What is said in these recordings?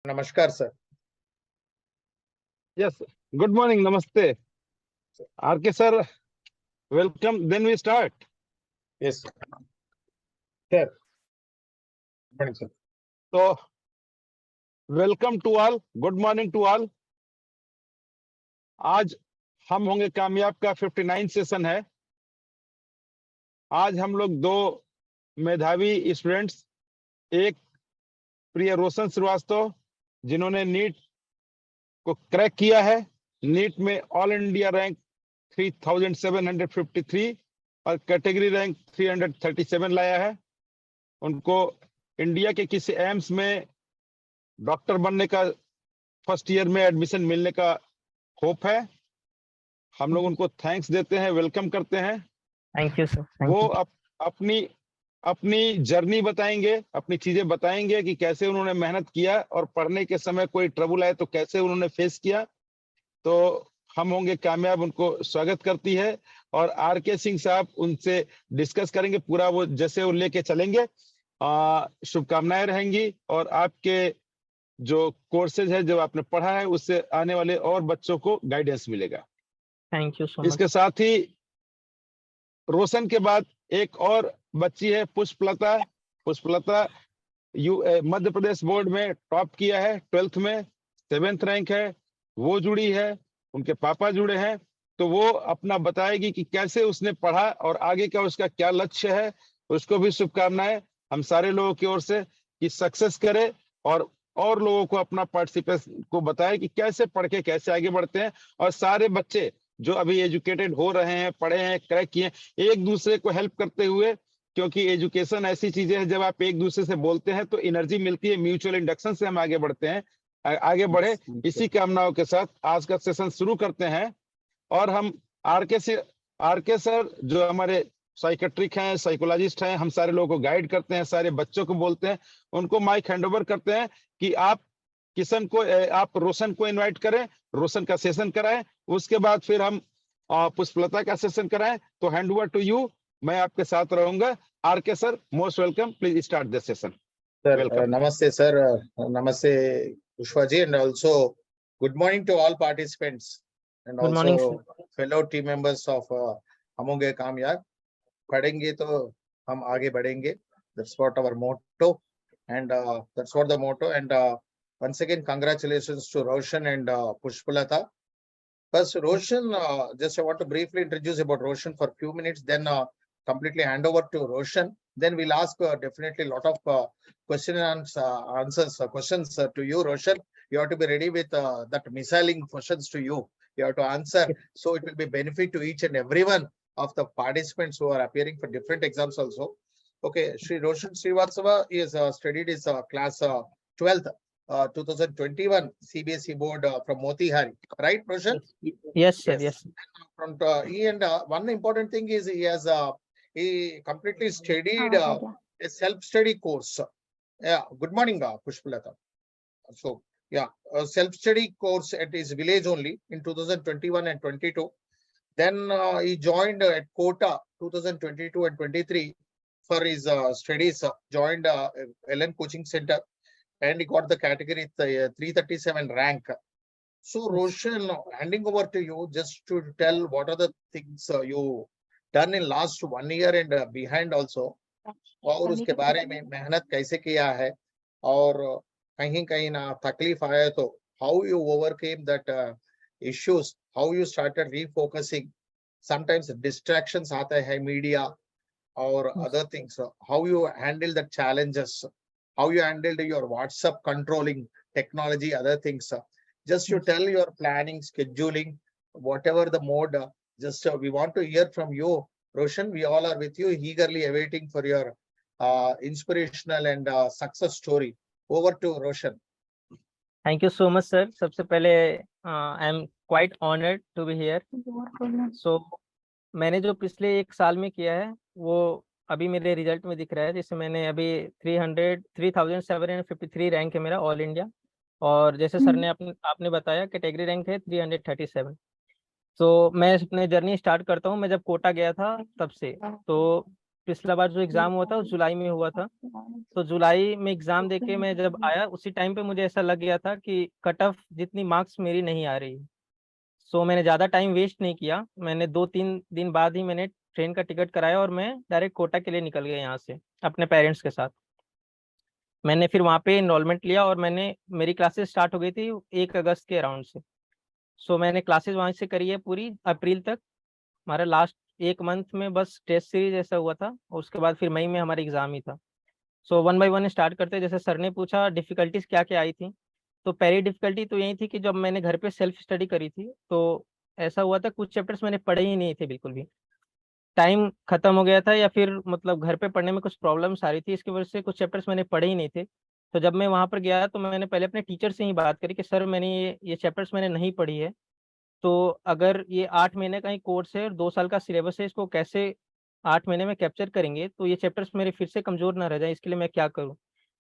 नमस्कार sir. Yes, good morning, namaste. RK sir, welcome. Then we start. Yes sir, good morning sir. So, welcome to all. Good morning to all. आज हम होंगे कामयाब का 59 session है। आज हम लोग दो मेधावी स्टूडेंट्स, एक प्रिय रोशन श्रीवास्तव जिन्होंने नीट को क्रैक किया है, नीट में ऑल इंडिया रैंक 3753 और कैटेगरी रैंक 337 लाया है। उनको इंडिया के किसी एम्स में डॉक्टर बनने का फर्स्ट ईयर में एडमिशन मिलने का होप है। हम लोग उनको थैंक्स देते हैं, वेलकम करते हैं। Thank you sir. वो अपनी अपनी जर्नी बताएंगे, अपनी चीजें बताएंगे कि कैसे उन्होंने मेहनत किया और पढ़ने के समय कोई ट्रबल आए तो कैसे उन्होंने फेस किया। तो हम होंगे कामयाब उनको स्वागत करती है और RK सिंह साहब उनसे डिस्कस करेंगे पूरा, वो जैसे वो लेके चलेंगे। शुभकामनाएं रहेंगी और आपके जो कोर्सेज है, जो आपने पढ़ा है, उससे आने वाले और बच्चों को गाइडेंस मिलेगा। Thank you so much. इसके साथ ही रोशन के बाद एक और बच्ची है पुष्पलता। पुष्पलता मध्य प्रदेश बोर्ड में टॉप किया है, 12th में 7th रैंक है। वो जुड़ी है, उनके पापा जुड़े हैं, तो वो अपना बताएगी कि कैसे उसने पढ़ा और आगे का उसका क्या लक्ष्य है। उसको भी शुभकामनाएं हम सारे लोगों की ओर से कि सक्सेस करे और लोगों को अपना पार्टिसिपेशन को बताए कि कैसे पढ़ के कैसे आगे बढ़ते हैं। और सारे बच्चे जो अभी एजुकेटेड हो रहे हैं, पढ़े हैं, क्रैक किए, एक दूसरे को हेल्प करते हुए, क्योंकि एजुकेशन ऐसी चीजें हैं जब आप एक दूसरे से बोलते हैं तो एनर्जी मिलती है, म्यूचुअल इंडक्शन से हम आगे बढ़ते हैं, आगे बढ़े। इसी कामनाओं के साथ आज का सेशन शुरू करते हैं। और हम RK सर जो हमारे साइकेट्रिक हैं, साइकोलॉजिस्ट हैं, हम सारे लोगों को गाइड करते हैं, सारे बच्चों को बोलते हैं, उनको माइक हैंडओवर करते हैं कि आप आप रोशन को इनवाइट करें, रोशन का सेशन कराएं, उसके बाद फिर हम पुष्पलता का सेशन कराएं। तो हैंड ओवर टू यू, मैं आपके साथ रहूंगा। RK sir, most welcome, please start the session. Sir नमस्ते सर, नमस्ते Pushpa ji, and also good morning to all participants and Good morning, also fellow team members of हम होंगे कामयाब। पढ़ेंगे तो हम आगे बढ़ेंगे, that's what our motto and that's what the motto. And once again congratulations to Roshan and Pushpalata. First Roshan, just I want to briefly introduce about Roshan for a few minutes, then completely hand over to Roshan, then we'll ask definitely a lot of question and questions to you, Roshan. You have to be ready with that missiling questions to you. You have to answer, so it will be benefit to each and everyone of the participants who are appearing for different exams also. Okay, Shri Roshan Srivastava is studied his class 12th 2021 CBSE board from Motihari, right, Roshan? Yes sir. Yes. From one important thing is he completely studied a self-study course. Yeah, good morning, Pushpalata. So yeah, a self-study course at his village only in 2021 and 22. Then he joined at Kota 2022 and 23 for his studies. Joined LN Coaching Center, and he got the category 337 rank. So Roshan, handing over to you just to tell what are the things you done in last 1 year and behind also, और उसके बारे में मेहनत कैसे किया है, और कहीं कहीं ना तकलीफ आया तो how you overcame that issues, how you started refocusing. Sometimes distractions आते हैं, media or other things, how you handle the challenges, how you handled your WhatsApp controlling technology, other things. Just you tell your planning, scheduling, whatever the mode. Just we want to hear from you, Roshan. We all are with you, eagerly awaiting for your inspirational and success story. Over to Roshan. Thank you so much sir. सबसे पहले I am quite honored to be here. So मैंने जो पिछले 1 साल में किया है वो अभी मेरे रिजल्ट में दिख रहा है, जिससे मैंने अभी 3753 रैंक है मेरा ऑल इंडिया, और जैसे सर ने आपने बताया कैटेगरी रैंक है 337। तो मैं अपने जर्नी स्टार्ट करता हूँ। मैं जब कोटा गया था तब से, तो पिछला बार जो एग्जाम हुआ था वो जुलाई में हुआ था। तो जुलाई में एग्जाम देके मैं जब आया उसी टाइम पे मुझे ऐसा लग गया था कि कट ऑफ जितनी मार्क्स मेरी नहीं आ रही। सो मैंने ज़्यादा टाइम वेस्ट नहीं किया, मैंने 2-3 दिन बाद ही मैंने ट्रेन का टिकट कराया और मैं डायरेक्ट कोटा के लिए निकल गया यहाँ से अपने पेरेंट्स के साथ। मैंने फिर वहाँ पे इनरोलमेंट लिया और मेरी क्लासेस स्टार्ट हो गई थी 1 अगस्त के अराउंड से। सो मैंने क्लासेस वहाँ से करी है पूरी अप्रैल तक। हमारा लास्ट 1 मंथ में बस टेस्ट सीरीज ऐसा हुआ था और उसके बाद फिर मई में हमारा एग्जाम ही था। सो 1 बाय 1 स्टार्ट करते, जैसे सर ने पूछा डिफिकल्टीज क्या क्या आई थी। तो पहली डिफिकल्टी तो यही थी कि जब मैंने घर पे सेल्फ स्टडी करी थी तो ऐसा हुआ था कुछ चैप्टर्स मैंने पढ़े ही नहीं थे बिल्कुल भी। टाइम खत्म हो गया था या फिर मतलब घर पे पढ़ने में कुछ प्रॉब्लम्स आ रही थी, इसकी वजह से कुछ चैप्टर्स मैंने पढ़े ही नहीं थे। तो जब मैं वहाँ पर गया तो मैंने पहले अपने टीचर से ही बात करी कि सर मैंने ये चैप्टर्स मैंने नहीं पढ़ी है, तो अगर ये 8 महीने का ही कोर्स है और 2 साल का सिलेबस है, इसको कैसे 8 महीने में कैप्चर करेंगे, तो ये चैप्टर्स मेरे फिर से कमजोर ना रह जाए, इसके लिए मैं क्या करूँ।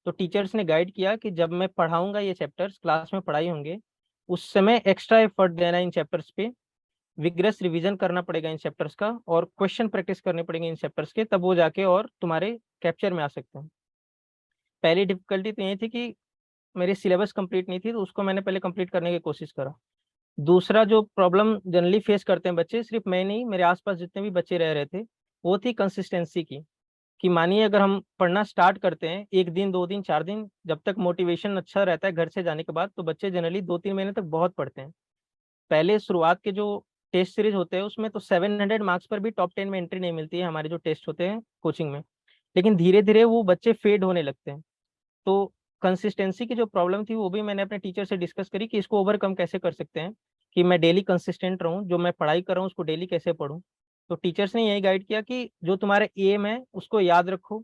तो टीचर्स ने गाइड किया कि जब मैं पढ़ाऊंगा ये चैप्टर्स, क्लास में पढ़ाई होंगे, उस समय एक्स्ट्रा एफर्ट देना इन चैप्टर्स पे, विग्रस रिवीजन करना पड़ेगा इन चैप्टर्स का और क्वेश्चन प्रैक्टिस करने पड़ेंगे इन चैप्टर्स के, तब वो जाके और तुम्हारे कैप्चर में आ सकते हैं। पहली डिफिकल्टी तो ये थी कि मेरी सिलेबस कंप्लीट नहीं थी, तो उसको मैंने पहले कंप्लीट करने की कोशिश करा। दूसरा जो प्रॉब्लम जनरली फेस करते हैं बच्चे, सिर्फ मैं नहीं, मेरे आसपास जितने भी बच्चे रह रहे थे, वो थी कंसिस्टेंसी की। कि मानिए अगर हम पढ़ना स्टार्ट करते हैं 1 दिन 2 दिन 4 दिन, जब तक मोटिवेशन अच्छा रहता है घर से जाने के बाद, तो बच्चे जनरली 2-3 महीने तक बहुत पढ़ते हैं। पहले शुरुआत के जो टेस्ट सीरीज होते हैं उसमें तो 700 मार्क्स पर भी टॉप 10 में एंट्री नहीं मिलती है हमारे जो टेस्ट होते हैं कोचिंग में, लेकिन धीरे धीरे वो बच्चे फेड होने लगते हैं। तो कंसिस्टेंसी की जो प्रॉब्लम थी वो भी मैंने अपने टीचर से डिस्कस करी कि इसको ओवरकम कैसे कर सकते हैं, कि मैं डेली कंसिस्टेंट रहूं, जो मैं पढ़ाई कर रहा हूँ उसको डेली कैसे पढूं। तो टीचर्स ने यही गाइड किया कि जो तुम्हारा एम है उसको याद रखो,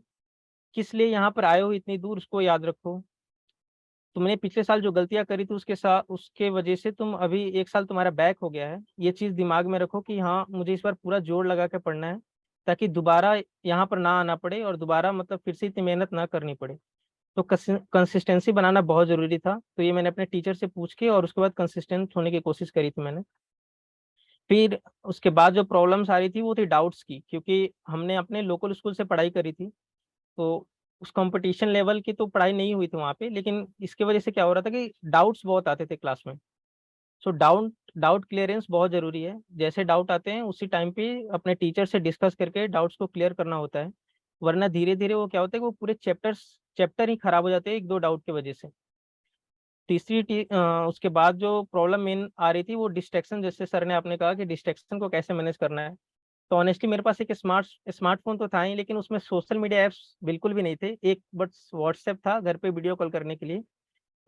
किस लिए यहाँ पर आए हो इतनी दूर उसको याद रखो, तुमने पिछले साल जो गलतियां करी थी उसके साथ उसके वजह से तुम अभी 1 साल तुम्हारा बैक हो गया है, ये चीज दिमाग में रखो कि हाँ मुझे इस बार पूरा जोर लगा के पढ़ना है, ताकि दोबारा यहाँ पर ना आना पड़े और दोबारा मतलब फिर से इतनी मेहनत ना करनी पड़े। तो कंसिस्टेंसी बनाना बहुत जरूरी था, तो ये मैंने अपने टीचर से पूछ के और उसके बाद कंसिस्टेंट होने की कोशिश करी थी मैंने। फिर उसके बाद जो प्रॉब्लम्स आ रही थी वो थी डाउट्स की, क्योंकि हमने अपने लोकल स्कूल से पढ़ाई करी थी, तो उस कंपटीशन लेवल की तो पढ़ाई नहीं हुई थी वहाँ पे, लेकिन इसके वजह से क्या हो रहा था कि डाउट्स बहुत आते थे क्लास में। सो डाउट क्लियरेंस बहुत जरूरी है, जैसे डाउट आते हैं उसी टाइम पे अपने टीचर से डिस्कस करके डाउट्स को क्लियर करना होता है, वरना धीरे धीरे वो क्या होता है कि वो पूरे चैप्टर ही खराब हो जाते हैं 1-2 डाउट की वजह से। उसके बाद जो प्रॉब्लम मेन आ रही थी वो डिस्ट्रैक्शन, जैसे सर ने आपने कहा कि डिस्ट्रैक्शन को कैसे मैनेज करना है। तो ऑनेस्टली मेरे पास एक स्मार्टफोन तो था ही, लेकिन उसमें सोशल मीडिया ऐप्स बिल्कुल भी नहीं थे, एक बस व्हाट्सएप था घर पे वीडियो कॉल करने के लिए,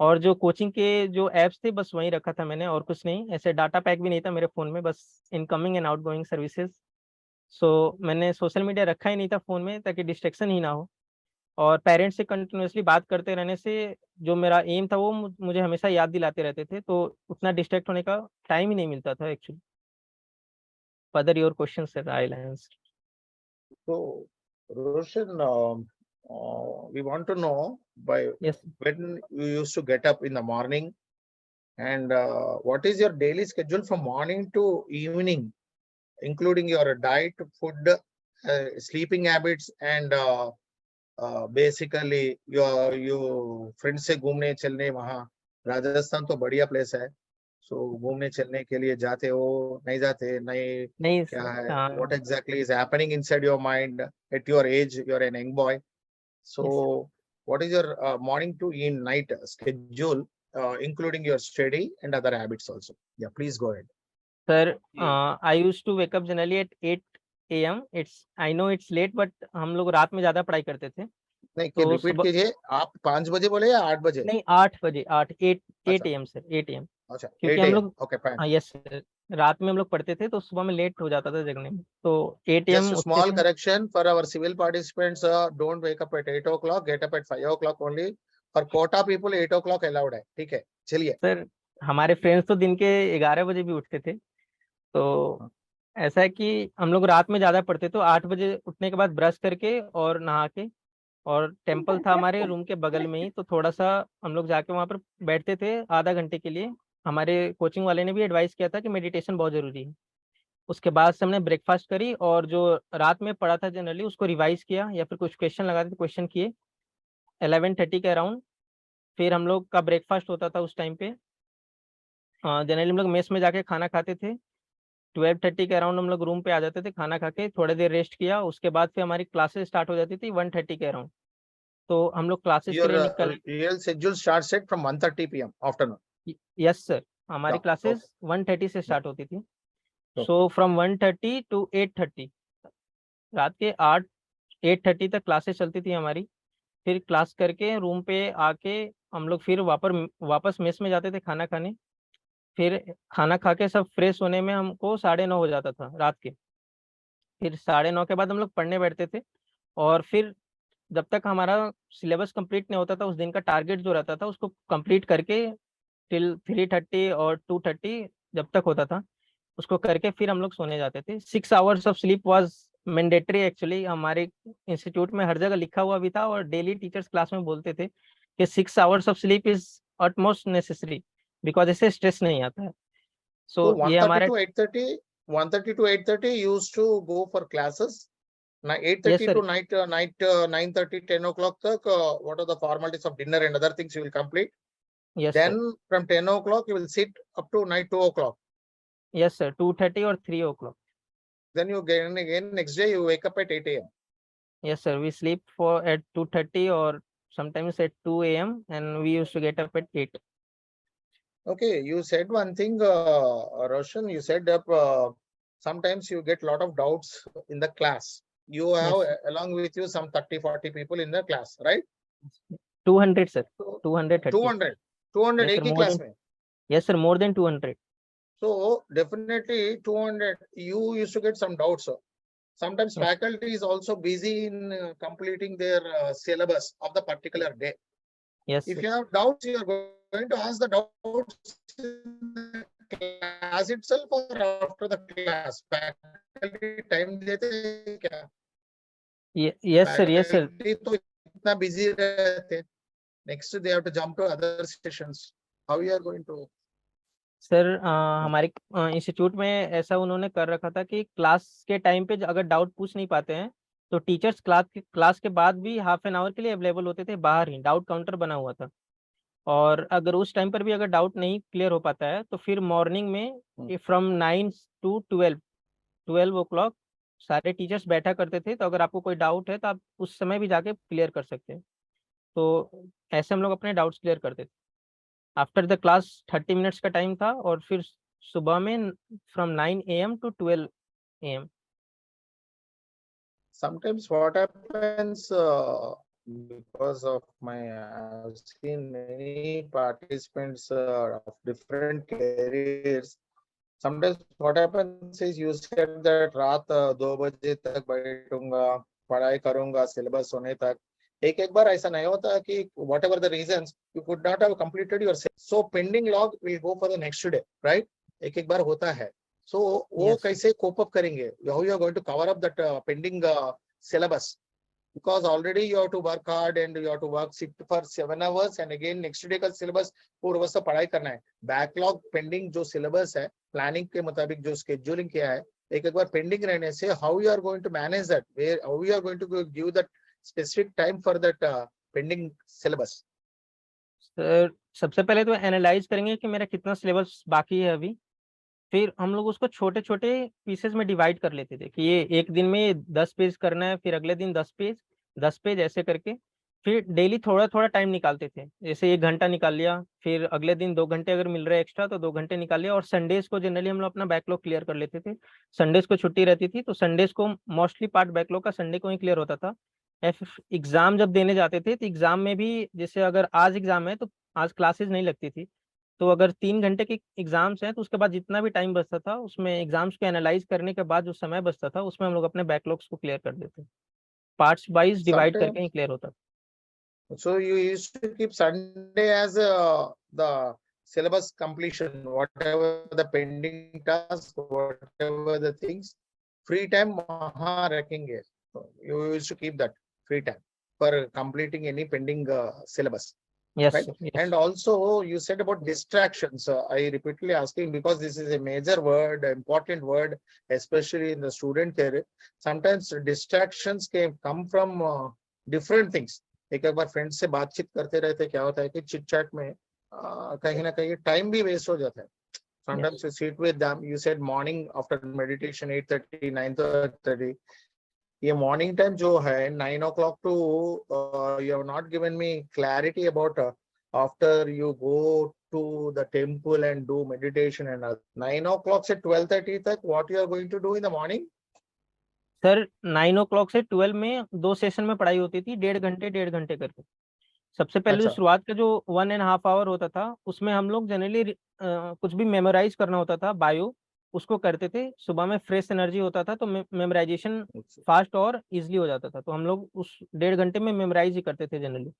और जो कोचिंग के जो ऐप्स थे बस वहीं रखा था मैंने, और कुछ नहीं, ऐसे डाटा पैक भी नहीं था मेरे फ़ोन में, बस इनकमिंग एंड आउटगोइंग सर्विसेज। सो मैंने सोशल मीडिया रखा ही नहीं था फ़ोन में, ताकि डिस्ट्रैक्शन ही ना हो। और पेरेंट्स से कंटिन्यूअसली बात करते रहने से जो मेरा एम था वो मुझे हमेशा याद दिलाते रहते थे, तो उतना डिस्ट्रैक्ट होने का टाइम ही नहीं मिलता था actually. Further your question sir, I will answer. So, Roshan, we want to know by yes when you used to get up in the morning and what is your daily schedule from morning to evening, including your diet, food, sleeping habits, and basically your friends से घूमने चलने वहाँ राजस्थान तो बढ़िया place है, सो घूमने चलने के लिए जाते हो नहीं जाते नहीं, नहीं क्या सर, है, हाँ what exactly is happening inside your mind at your age, you're an young boy, yes so what is your morning to in night schedule, including your study and other habits also? Yeah, please go ahead. Sir, Yeah. I use to wake up generally at 8 AM। It's I know it's late, but हम लोग रात में ज्यादा पढ़ाई करते थे, नहीं कि तो रिपीट सुबह कीजिए, आप 5 बजे बोले या 8 बजे? नहीं 8 बजे, 8 अच्छा 8 AM सर, 8 AM। अच्छा, क्योंकि 8 हम AM, लोग, okay fine. हाँ यस सर, रात में हम लोग पढ़ते थे तो सुबह में लेट हो जाता था जगने में, तो 8 AM Just a उठते small थे। correction for our civil participants, don't wake up at 8 o'clock, get up at 5 o'clock only. For quota people, 8 o'clock allowed है, ठीक है, चलिए। सर हमारे फ्रेंड्स तो दिन के 11 बजे भी उठते थे, तो ऐसा है कि हम लोग रात में ज्यादा पढ़ते, तो 8 बजे उठने के बाद ब्रश करके और नहा के, और टेम्पल था हमारे रूम के बगल में ही, तो थोड़ा सा हम लोग जाके वहाँ पर बैठते थे आधा घंटे के लिए। हमारे कोचिंग वाले ने भी एडवाइस किया था कि मेडिटेशन बहुत जरूरी है, उसके बाद से हमने ब्रेकफास्ट करी और जो रात में पढ़ा था जनरली उसको रिवाइज किया या फिर कुछ क्वेश्चन लगाते थे क्वेश्चन किए 11:30 के अराउंड। फिर हम लोग का ब्रेकफास्ट होता था उस टाइम पे। जनरली हम लोग मेस में जाके खाना खाते थे। 12:30 के अराउंड हम लोग रूम पे आ जाते थे खाना खा के, थोड़ी देर रेस्ट किया, उसके बाद फिर हमारी क्लासेस स्टार्ट हो जाती थी 1:30 के अराउंड। तो हम लोग क्लासेस के Your लिए निकल। real schedule starts at from 1:30 p.m. afternoon. Yes sir, हमारी Yeah. Classes Okay. 1:30 से स्टार्ट होती थी। Okay. सो फ्रॉम 1:30 टू 8:30, रात के 8:30 तक क्लासेस चलती थी हमारी। फिर क्लास करके रूम पे आके हम लोग फिर वापस मेस में जाते थे खाना खाने। फिर खाना खा के सब फ्रेश होने में हमको 9:30 हो जाता था रात के। फिर 9:30 के बाद हम लोग पढ़ने बैठते थे। और फिर जब तक हमारा सिलेबस कंप्लीट नहीं होता था, उस दिन का टारगेट जो रहता था उसको कंप्लीट करके टिल 3:30 और 2:30 जब तक होता था उसको करके फिर हम लोग सोने जाते थे। 6 hours of sleep was mandatory actually. हमारे इंस्टीट्यूट में हर जगह लिखा हुआ भी था और डेली टीचर्स क्लास में बोलते थे कि 6 hours of sleep is utmost necessary, because इससे स्ट्रेस नहीं आता है। So सो ये 1:30 हमारा। to 8:30, 1:30 to 8:30 used to go for classes. Now yes 8:30 sir. to night 9:30, 10 o'clock tak, what are the formalities of dinner and other things you will complete. Yes Then sir. from 10 o'clock you will sit up to night 2 o'clock. Yes sir, 2:30 और 3 o'clock। Then you again next day you wake up at 8 a.m. Yes, sir. We sleep for at 2:30 or sometimes at 2 a.m. and we used to get up at 8. Okay, you said one thing, Roshan, you said that sometimes you get a lot of doubts in the class. You have Yes, sir. along with you some 30, 40 people in the class, right? 200, sir. So 230. 200, 200 Yes, sir. एक ही More class than. में. Yes, sir. More than 200. So definitely 200, you used to get some doubts. Sometimes Yes. faculty is also busy in completing their syllabus of the particular day. Yes, If sir. you have doubts, you are going to ask the doubts in the class itself or after the class. Faculty time देते हैं क्या? Yes, sir. Yes, sir. Faculty तो इतना busy रहते. Next they have to jump to other sessions. How you are going to? Sir हमारे institute में ऐसा उन्होंने कर रखा था कि क्लास के टाइम पे अगर डाउट पूछ नहीं पाते हैं तो टीचर्स क्लास के बाद भी हाफ एन आवर के लिए अवेलेबल होते थे बाहर ही। डाउट काउंटर बना हुआ था। और अगर उस टाइम पर भी अगर डाउट नहीं क्लियर हो पाता है तो फिर मॉर्निंग में फ्रॉम 9 to 12 o'clock सारे टीचर्स बैठा करते थे। तो अगर आपको कोई डाउट है तो आप उस समय भी जाके क्लियर कर सकते हैं। तो ऐसे हम लोग अपने डाउट्स क्लियर करते थे। आफ्टर द क्लास 30 मिनट्स का टाइम था और फिर सुबह में from 9 AM to 12 AM। Sometimes what happens because of I've seen many participants of different careers. Sometimes what happens is you said that रात 2 बजे तक बैठूंगा, पढ़ाई करूंगा, syllabus होने तक. एक बार ऐसा नहीं होता कि whatever the reasons you could not have completed your so pending log will go for the next day, right? एक बार होता है. So वो Yes. कैसे cope up करेंगे? How you are going to cover up that pending syllabus? Because already you have to work hard and you have to work sit for 7 hours and again next day का syllabus पूर्व से पढ़ाई करना है. Backlog pending जो syllabus है, planning के मुताबिक जो scheduling किया है, एक बार pending रहने से how you are going to manage that? How you are going to give that specific time for that pending syllabus? Sir सबसे पहले तो एनालाइज करेंगे कि मेरा कितना सिलेबस बाकी है अभी। फिर हम लोग उसको छोटे छोटे पीसेस में डिवाइड कर लेते थे कि ये एक दिन में 10 पेज करना है, फिर अगले दिन 10 पेज ऐसे करके फिर डेली थोड़ा थोड़ा टाइम निकालते थे। जैसे 1 घंटा निकाल लिया, फिर अगले दिन 2 घंटे अगर मिल रहा है एक्स्ट्रा तो 2 घंटे निकाल लिया। और संडेज को जनरली हम लोग अपना बैकलॉग क्लियर कर लेते थे। संडेज को छुट्टी रहती थी तो संडेज को मोस्टली पार्ट बैकलॉग का संडे को ही क्लियर होता था। एग्जाम जब देने जाते थे तो एग्जाम में भी जैसे अगर आज एग्जाम है तो आज क्लासेस नहीं लगती थी। तो अगर 3 घंटे के एग्जाम्स हैं तो उसके बाद जितना भी टाइम बचता था उसमें एग्जाम्स को एनालाइज करने के बाद जो समय बचता था उसमें हम लोग अपने बैकलॉग्स को क्लियर कर देते। पार्ट्स वाइज डिवाइड करके ही Sometimes, क्लियर होता था। so you used to keep Sunday as the syllabus completion, whatever the pending task, whatever the things, free time वहाँ रखेंगे. So you used to keep that free time for completing any pending syllabus. Yes, right? sir. Yes. And also you said about distractions. I repeatedly asking because this is a major word, important word, especially in the student career. Sometimes distractions can come from different things. एक बार friend से बातचीत करते रहते क्या होता है कि chit chat में कहीं ना कहीं टाइम भी वेस्ट हो जाता है. Sometimes you sit with them. You said morning after meditation 8:30, 9:30. ये morning time जो है 9 o'clock to you have not given me clarity about after you go to the temple and do meditation and 9 o'clock से 12:30 तक what you are going to do in the morning? Sir 9 o'clock से 12 में 2 session में पढ़ाई होती थी, 1.5 घंटे करके. सबसे पहले जो अच्छा. शुरुआत का जो 1.5 hour होता था उसमें हम लोग जनरली कुछ भी मेमोराइज करना होता था बायो, उसको करते थे. सुबह में फ्रेश एनर्जी होता था तो मेमोराइजेशन फास्ट और इजीली हो जाता था. तो हम लोग उस 1.5 घंटे में मेमोराइज ही करते थे जनरली.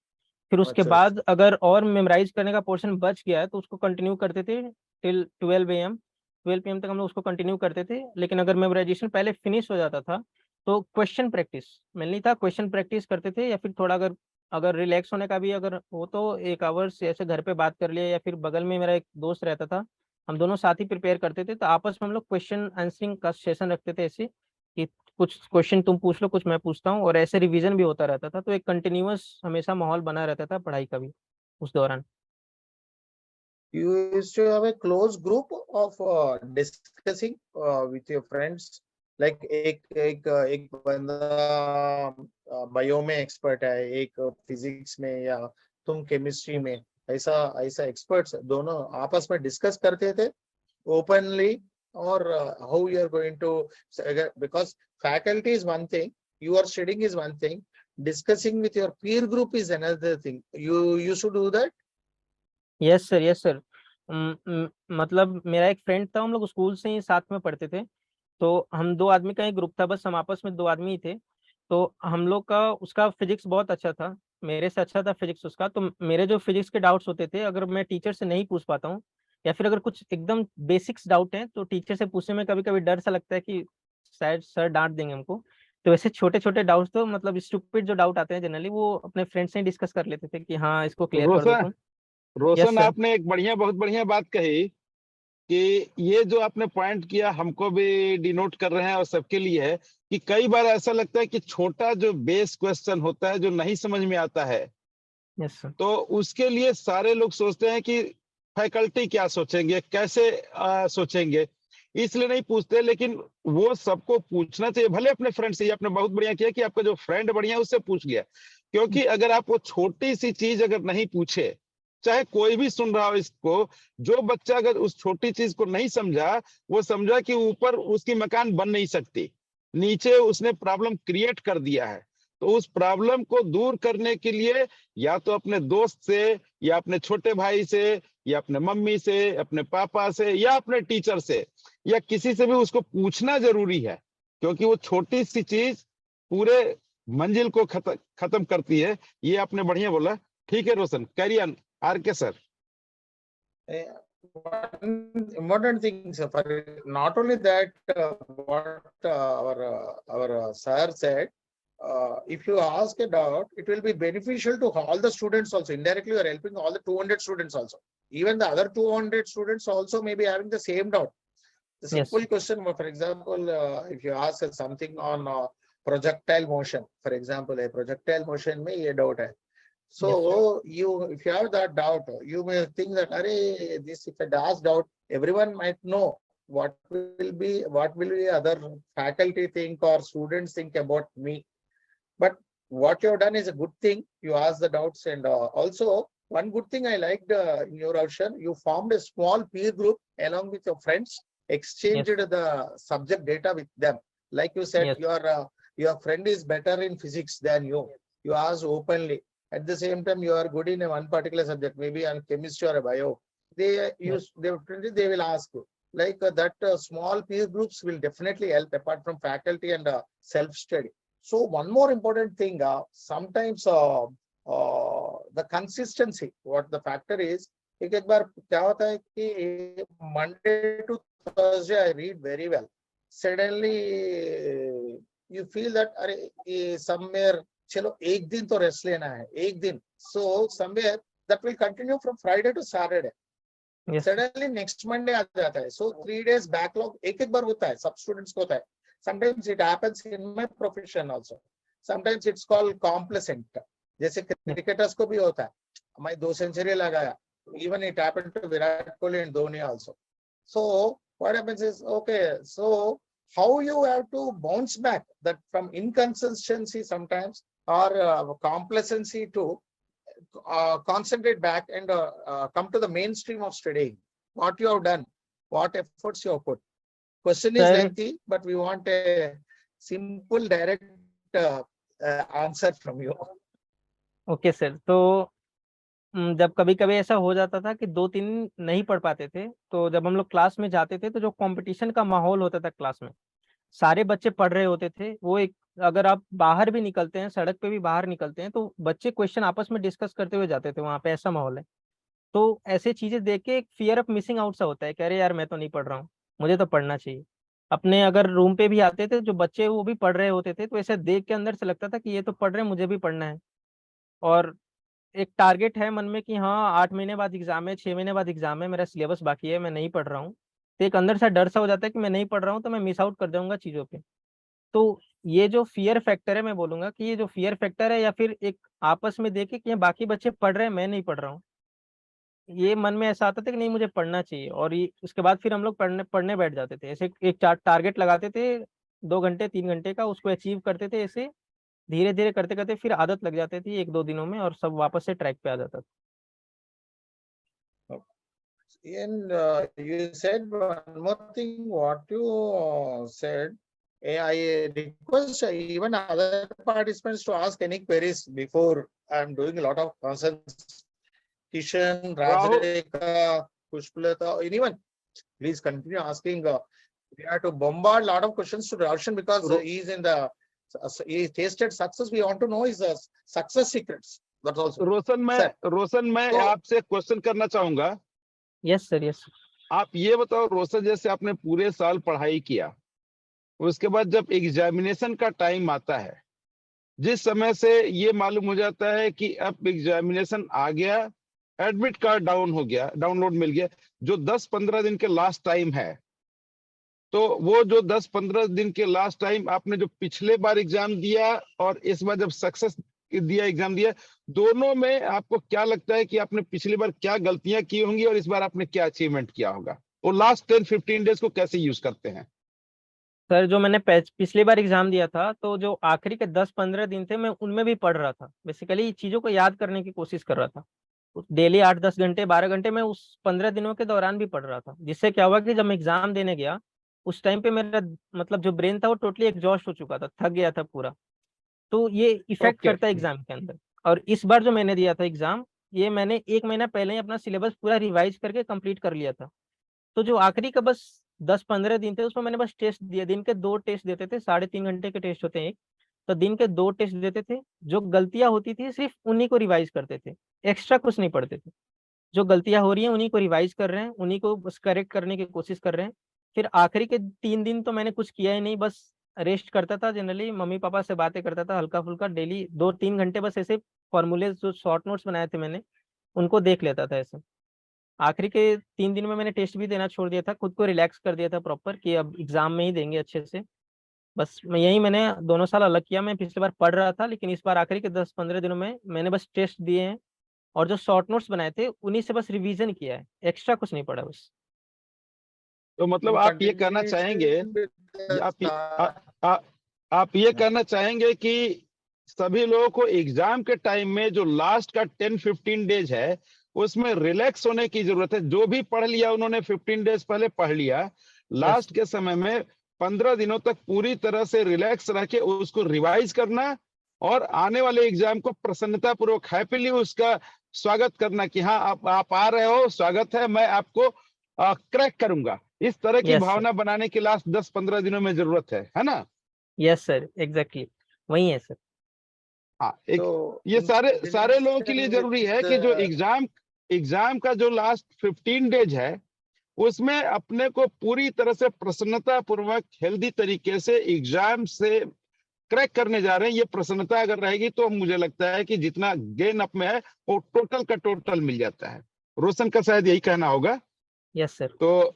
फिर उसके अच्छा. बाद अगर और मेमोराइज करने का पोर्शन बच गया है तो उसको कंटिन्यू करते थे टिल 12 AM. 12 PM तक हम लोग उसको कंटिन्यू करते थे. लेकिन अगर मेमोराइजेशन पहले फिनिश हो जाता था तो क्वेश्चन प्रैक्टिस मेनली था, क्वेश्चन प्रैक्टिस करते थे. या फिर थोड़ा अगर अगर रिलैक्स होने का भी अगर हो तो 1 आवर्स ऐसे घर पे बात कर लिया, या फिर बगल में मेरा एक दोस्त रहता था, हम दोनों साथ ही प्रिपेयर करते थे. तो आपस में हम लोग क्वेश्चन आंसरिंग का सेशन रखते थे ऐसे कि कुछ क्वेश्चन तुम पूछ लो, कुछ मैं पूछता हूँ, और ऐसे रिवीजन भी होता रहता था. तो एक कंटिन्यूअस हमेशा माहौल बना रहता था पढ़ाई का भी उस दौरान. You used to have a close group of discussing with your friends. Like एक बंदा बायो में एक्सपर्ट है, एक फिजिक्स में, या तुम केमिस्ट्री में, ऐसा ऐसा एक्सपर्ट्स दोनों आपस में डिस्कस करते थे openly, or how you are going to, because faculty is one thing, you are studying is one thing, discussing with your peer group is another thing. You used to do that? Yes sir, yes sir. मतलब मेरा एक friend था, हम लोग school से ही साथ में पढ़ते थे. तो हम 2 आदमी का एक ग्रुप था, बस हम आपस में 2 आदमी ही थे. तो हम लोग का उसका फिजिक्स बहुत अच्छा था, मेरे से अच्छा था फिजिक्स उसका. तो मेरे जो फिजिक्स के डाउट्स होते थे अगर मैं टीचर से नहीं पूछ पाता हूँ, या फिर अगर कुछ एकदम बेसिक्स डाउट हैं तो टीचर से पूछने में कभी कभी डर सा लगता है कि शायद सर डांट देंगे हमको. तो ऐसे छोटे छोटे डाउट्स, तो मतलब स्टूपिड जो डाउट आते हैं जनरली, वो अपने फ्रेंड से ही डिस्कस कर लेते थे कि हाँ इसको क्लियर कर दो रोशन तुम. यस रोशन सर. आपने एक बहुत बढ़िया बात कही कि ये जो आपने पॉइंट किया हमको भी डिनोट कर रहे हैं और सबके लिए है कि कई बार ऐसा लगता है कि छोटा जो बेस क्वेश्चन होता है जो नहीं समझ में आता है, यस सर. तो उसके लिए सारे लोग सोचते हैं कि फैकल्टी क्या सोचेंगे, कैसे सोचेंगे, इसलिए नहीं पूछते. लेकिन वो सबको पूछना चाहिए, भले अपने फ्रेंड से. आपने बहुत बढ़िया किया कि आपका जो फ्रेंड बढ़िया है उससे पूछ लिया, क्योंकि अगर आप वो छोटी सी चीज अगर नहीं पूछे, चाहे कोई भी सुन रहा हो इसको, जो बच्चा अगर उस छोटी चीज को नहीं समझा, वो समझा कि ऊपर उसकी मकान बन नहीं सकती, नीचे उसने प्रॉब्लम क्रिएट कर दिया है. तो उस प्रॉब्लम को दूर करने के लिए या तो अपने दोस्त से, या अपने छोटे भाई से, या अपने मम्मी से, अपने पापा से, या अपने टीचर से, या किसी से भी उसको पूछना जरूरी है, क्योंकि वो छोटी सी चीज पूरे मंजिल को खत्म करती है. ये आपने बढ़िया बोला. ठीक है रोशन, कैरी ऑन. आर के sir. One important thing, sir, for not only that, what our sir said, if you ask a doubt, it will be beneficial to all the students also. Indirectly, you are helping all the 200 students also. Even the other 200 students also may be having the same doubt. The simple question, for example, if you ask something on projectile motion, for example, a projectile motion may ye doubt hai. So if you have that doubt, you may think that, Arey, this if I ask doubt, everyone might know what will be other faculty think or students think about me. But what you have done is a good thing. You ask the doubts, and also one good thing I liked in your option, you formed a small peer group along with your friends, exchanged the subject data with them. Like you said, your friend is better in physics than you. You ask openly. At the same time, you are good in a one particular subject, maybe on chemistry or a bio. They will ask you. Like that small peer groups will definitely help apart from faculty and self-study. So one more important thing, sometimes the consistency, what the factor is, एक बार क्या होता है कि Monday to Thursday I read very well. Suddenly you feel that अरे somewhere चलो एक दिन तो रेस्ट लेना है, एक दिन. So somewhere that will continue from Friday to Saturday. Yes. Suddenly next Monday आ जाता है. So 3 days backlog एक बार होता है, सब students को होता है. Sometimes it happens in my profession also. Sometimes it's called complacent. जैसे cricketers को भी होता है. मैं 2 century लगाया. Even it happened to Virat Kohli and Dhoni also. So what happens is, okay, so how you have to bounce back that from inconsistency sometimes or complacency to concentrate back and come to the mainstream of studying. What you have done, what efforts you have put. Question is Sir. lengthy, but we want a simple, direct answer from you. Okay sir, तो जब कभी कभी ऐसा हो जाता था कि 2-3 नहीं पढ़ पाते थे, तो जब हम लोग क्लास में जाते थे तो जो कंपटीशन का माहौल होता था क्लास में, सारे बच्चे पढ़ रहे होते थे। वो एक, अगर आप बाहर भी निकलते हैं, सड़क पे भी बाहर निकलते हैं, तो बच्चे क्वेश्चन आपस में डिस्कस करते हुए जाते थे, वहाँ पे ऐसा माहौल है। तो ऐसे चीजें देख के एक फियर ऑफ मिसिंग आउट सा होता है कि अरे यार मैं तो नहीं पढ़ रहा हूँ, मुझे तो पढ़ना चाहिए। अपने अगर रूम पे भी आते थे जो बच्चे, वो भी पढ़ रहे होते थे, तो ऐसे देख के अंदर से लगता था कि ये तो पढ़ रहे हैं, मुझे भी पढ़ना है। और एक टारगेट है मन में कि हाँ 8 महीने बाद एग्जाम है, 6 महीने बाद एग्जाम है, मेरा सिलेबस बाकी है, मैं नहीं पढ़ रहा हूँ। तो एक अंदर से डर सा हो जाता है कि मैं नहीं पढ़ रहा हूँ तो मैं मिस आउट कर जाऊंगा चीजों पे। तो ये जो फियर फैक्टर है, मैं बोलूंगा कि ये जो फियर फैक्टर है, या फिर एक आपस में देखे कि बाकी बच्चे पढ़ रहे हैं, मैं नहीं पढ़ रहा हूँ, ये मन में ऐसा आता था कि नहीं मुझे पढ़ना चाहिए। और ये उसके बाद फिर हम लोग पढ़ने बैठ जाते थे। ऐसे एक टारगेट लगाते थे 2 घंटे 3 घंटे का, उसको अचीव करते थे। ऐसे धीरे धीरे करते करते फिर आदत लग जाती थी 1-2 दिनों में, और सब वापस से ट्रैक पे आ जाता था। And you said one more thing, what you said. I request even other participants to ask any queries before I'm doing a lot of concerns. Kishan, Rajareka, Pushpalata, anyone, please continue asking. We have to bombard a lot of questions to Roshan because he's in the, he tasted success. We want to know his success secrets. That's also. रोशन, मैं तो- आपसे question करना चाहूंगा। Yes sir, yes. आप ये बताओ रोशन, जैसे आपने पूरे साल पढ़ाई किया, उसके बाद जब एग्जामिनेशन का टाइम आता है, जिस समय से ये मालूम हो जाता है कि अब एग्जामिनेशन आ गया, एडमिट कार्ड डाउन हो गया, डाउनलोड मिल गया, जो 10-15 दिन के लास्ट टाइम है, तो वो जो 10-15 दिन के लास्ट टाइम आपने जो पिछले बार एग्जाम दिया और इस बार जब सक्सेस दिया, एग्जाम दिया, दोनों में आपको क्या लगता है कि आपने पिछली बार क्या गलतियां की होंगी और इस बार आपने क्या अचीवमेंट किया होगा? वो लास्ट 10-15 डेज को कैसे यूज करते हैं? सर, जो मैंने पिछली बार एग्जाम दिया था, तो जो आखिरी के 10-15 दिन थे, मैं उनमें भी पढ़ रहा था। बेसिकली चीजों को याद करने की कोशिश कर रहा था। डेली 8-10 घंटे, 12 घंटे मैं उस 15 दिनों के दौरान भी पढ़ रहा था। जिससे क्या हुआ कि जब मैं एग्जाम देने गया, उस टाइम पे मेरा मतलब जो ब्रेन था वो टोटली एग्जॉस्ट हो चुका था, थक गया था पूरा। तो ये इफेक्ट Okay. करता है एग्जाम के अंदर। और इस बार जो मैंने दिया था एग्जाम, ये मैंने 1 महीना पहले ही अपना सिलेबस पूरा रिवाइज करके कंप्लीट कर लिया था। तो जो आखिरी का बस 10-15 दिन थे, उसमें मैंने बस टेस्ट दिया। दिन के 2 टेस्ट देते थे, 3.5 घंटे के टेस्ट होते हैं एक, तो दिन के 2 टेस्ट देते थे। जो गलतियां होती थी सिर्फ उन्हीं को रिवाइज करते थे, एक्स्ट्रा कुछ नहीं पढ़ते थे। जो गलतियां हो रही हैं उन्हीं को रिवाइज कर रहे हैं, उन्हीं को बस करेक्ट करने की कोशिश कर रहे हैं। फिर आखिरी के 3 दिन तो मैंने कुछ किया ही नहीं, बस रेस्ट करता था। जनरली मम्मी पापा से बातें करता था हल्का फुल्का, डेली 2-3 घंटे बस ऐसे फॉर्मूले, जो शॉर्ट नोट्स बनाए थे मैंने, उनको देख लेता था ऐसे। आखिरी के 3 दिन में मैंने टेस्ट भी देना छोड़ दिया था, खुद को रिलैक्स कर दिया था प्रॉपर, कि अब एग्जाम में ही देंगे अच्छे से। बस मैंने दोनों साल अलग किया। मैं पिछली बार पढ़ रहा था, लेकिन इस बार आखिरी के 10-15 दिनों में मैंने बस टेस्ट दिए हैं, और जो शॉर्ट नोट्स बनाए थे उन्हीं से बस रिवीजन किया है, एक्स्ट्रा कुछ नहीं पढ़ा बस। तो मतलब आप ये कहना चाहेंगे, आप ये कहना चाहेंगे कि सभी लोगों को एग्जाम के टाइम में जो लास्ट का 10-15 डेज है, उसमें रिलैक्स होने की जरूरत है। जो भी पढ़ लिया उन्होंने 15 डेज पहले पढ़ लिया, लास्ट के समय में 15 दिनों तक पूरी तरह से रिलैक्स रह के उसको रिवाइज करना, और आने वाले एग्जाम को प्रसन्नता पूर्वक हैप्पीली उसका स्वागत करना कि हाँ आप आ रहे हो, स्वागत है, मैं आपको क्रैक करूंगा। इस तरह की Yes, sir. भावना बनाने की लास्ट 10-15 दिनों में जरूरत है ना? यस सर, एग्जैक्टली वही है सर। हाँ, एक तो ये सारे लोगों के लिए जरूरी है कि जो एग्जाम का जो लास्ट 15 डेज है, उसमें अपने को पूरी तरह से प्रसन्नता पूर्वक हेल्दी तरीके से एग्जाम से क्रैक करने जा रहे हैं। ये प्रसन्नता अगर रहेगी तो मुझे लगता है कि जितना गेन अप में है वो टोटल का टोटल मिल जाता है। रोशन का शायद यही कहना होगा। Yes sir. तो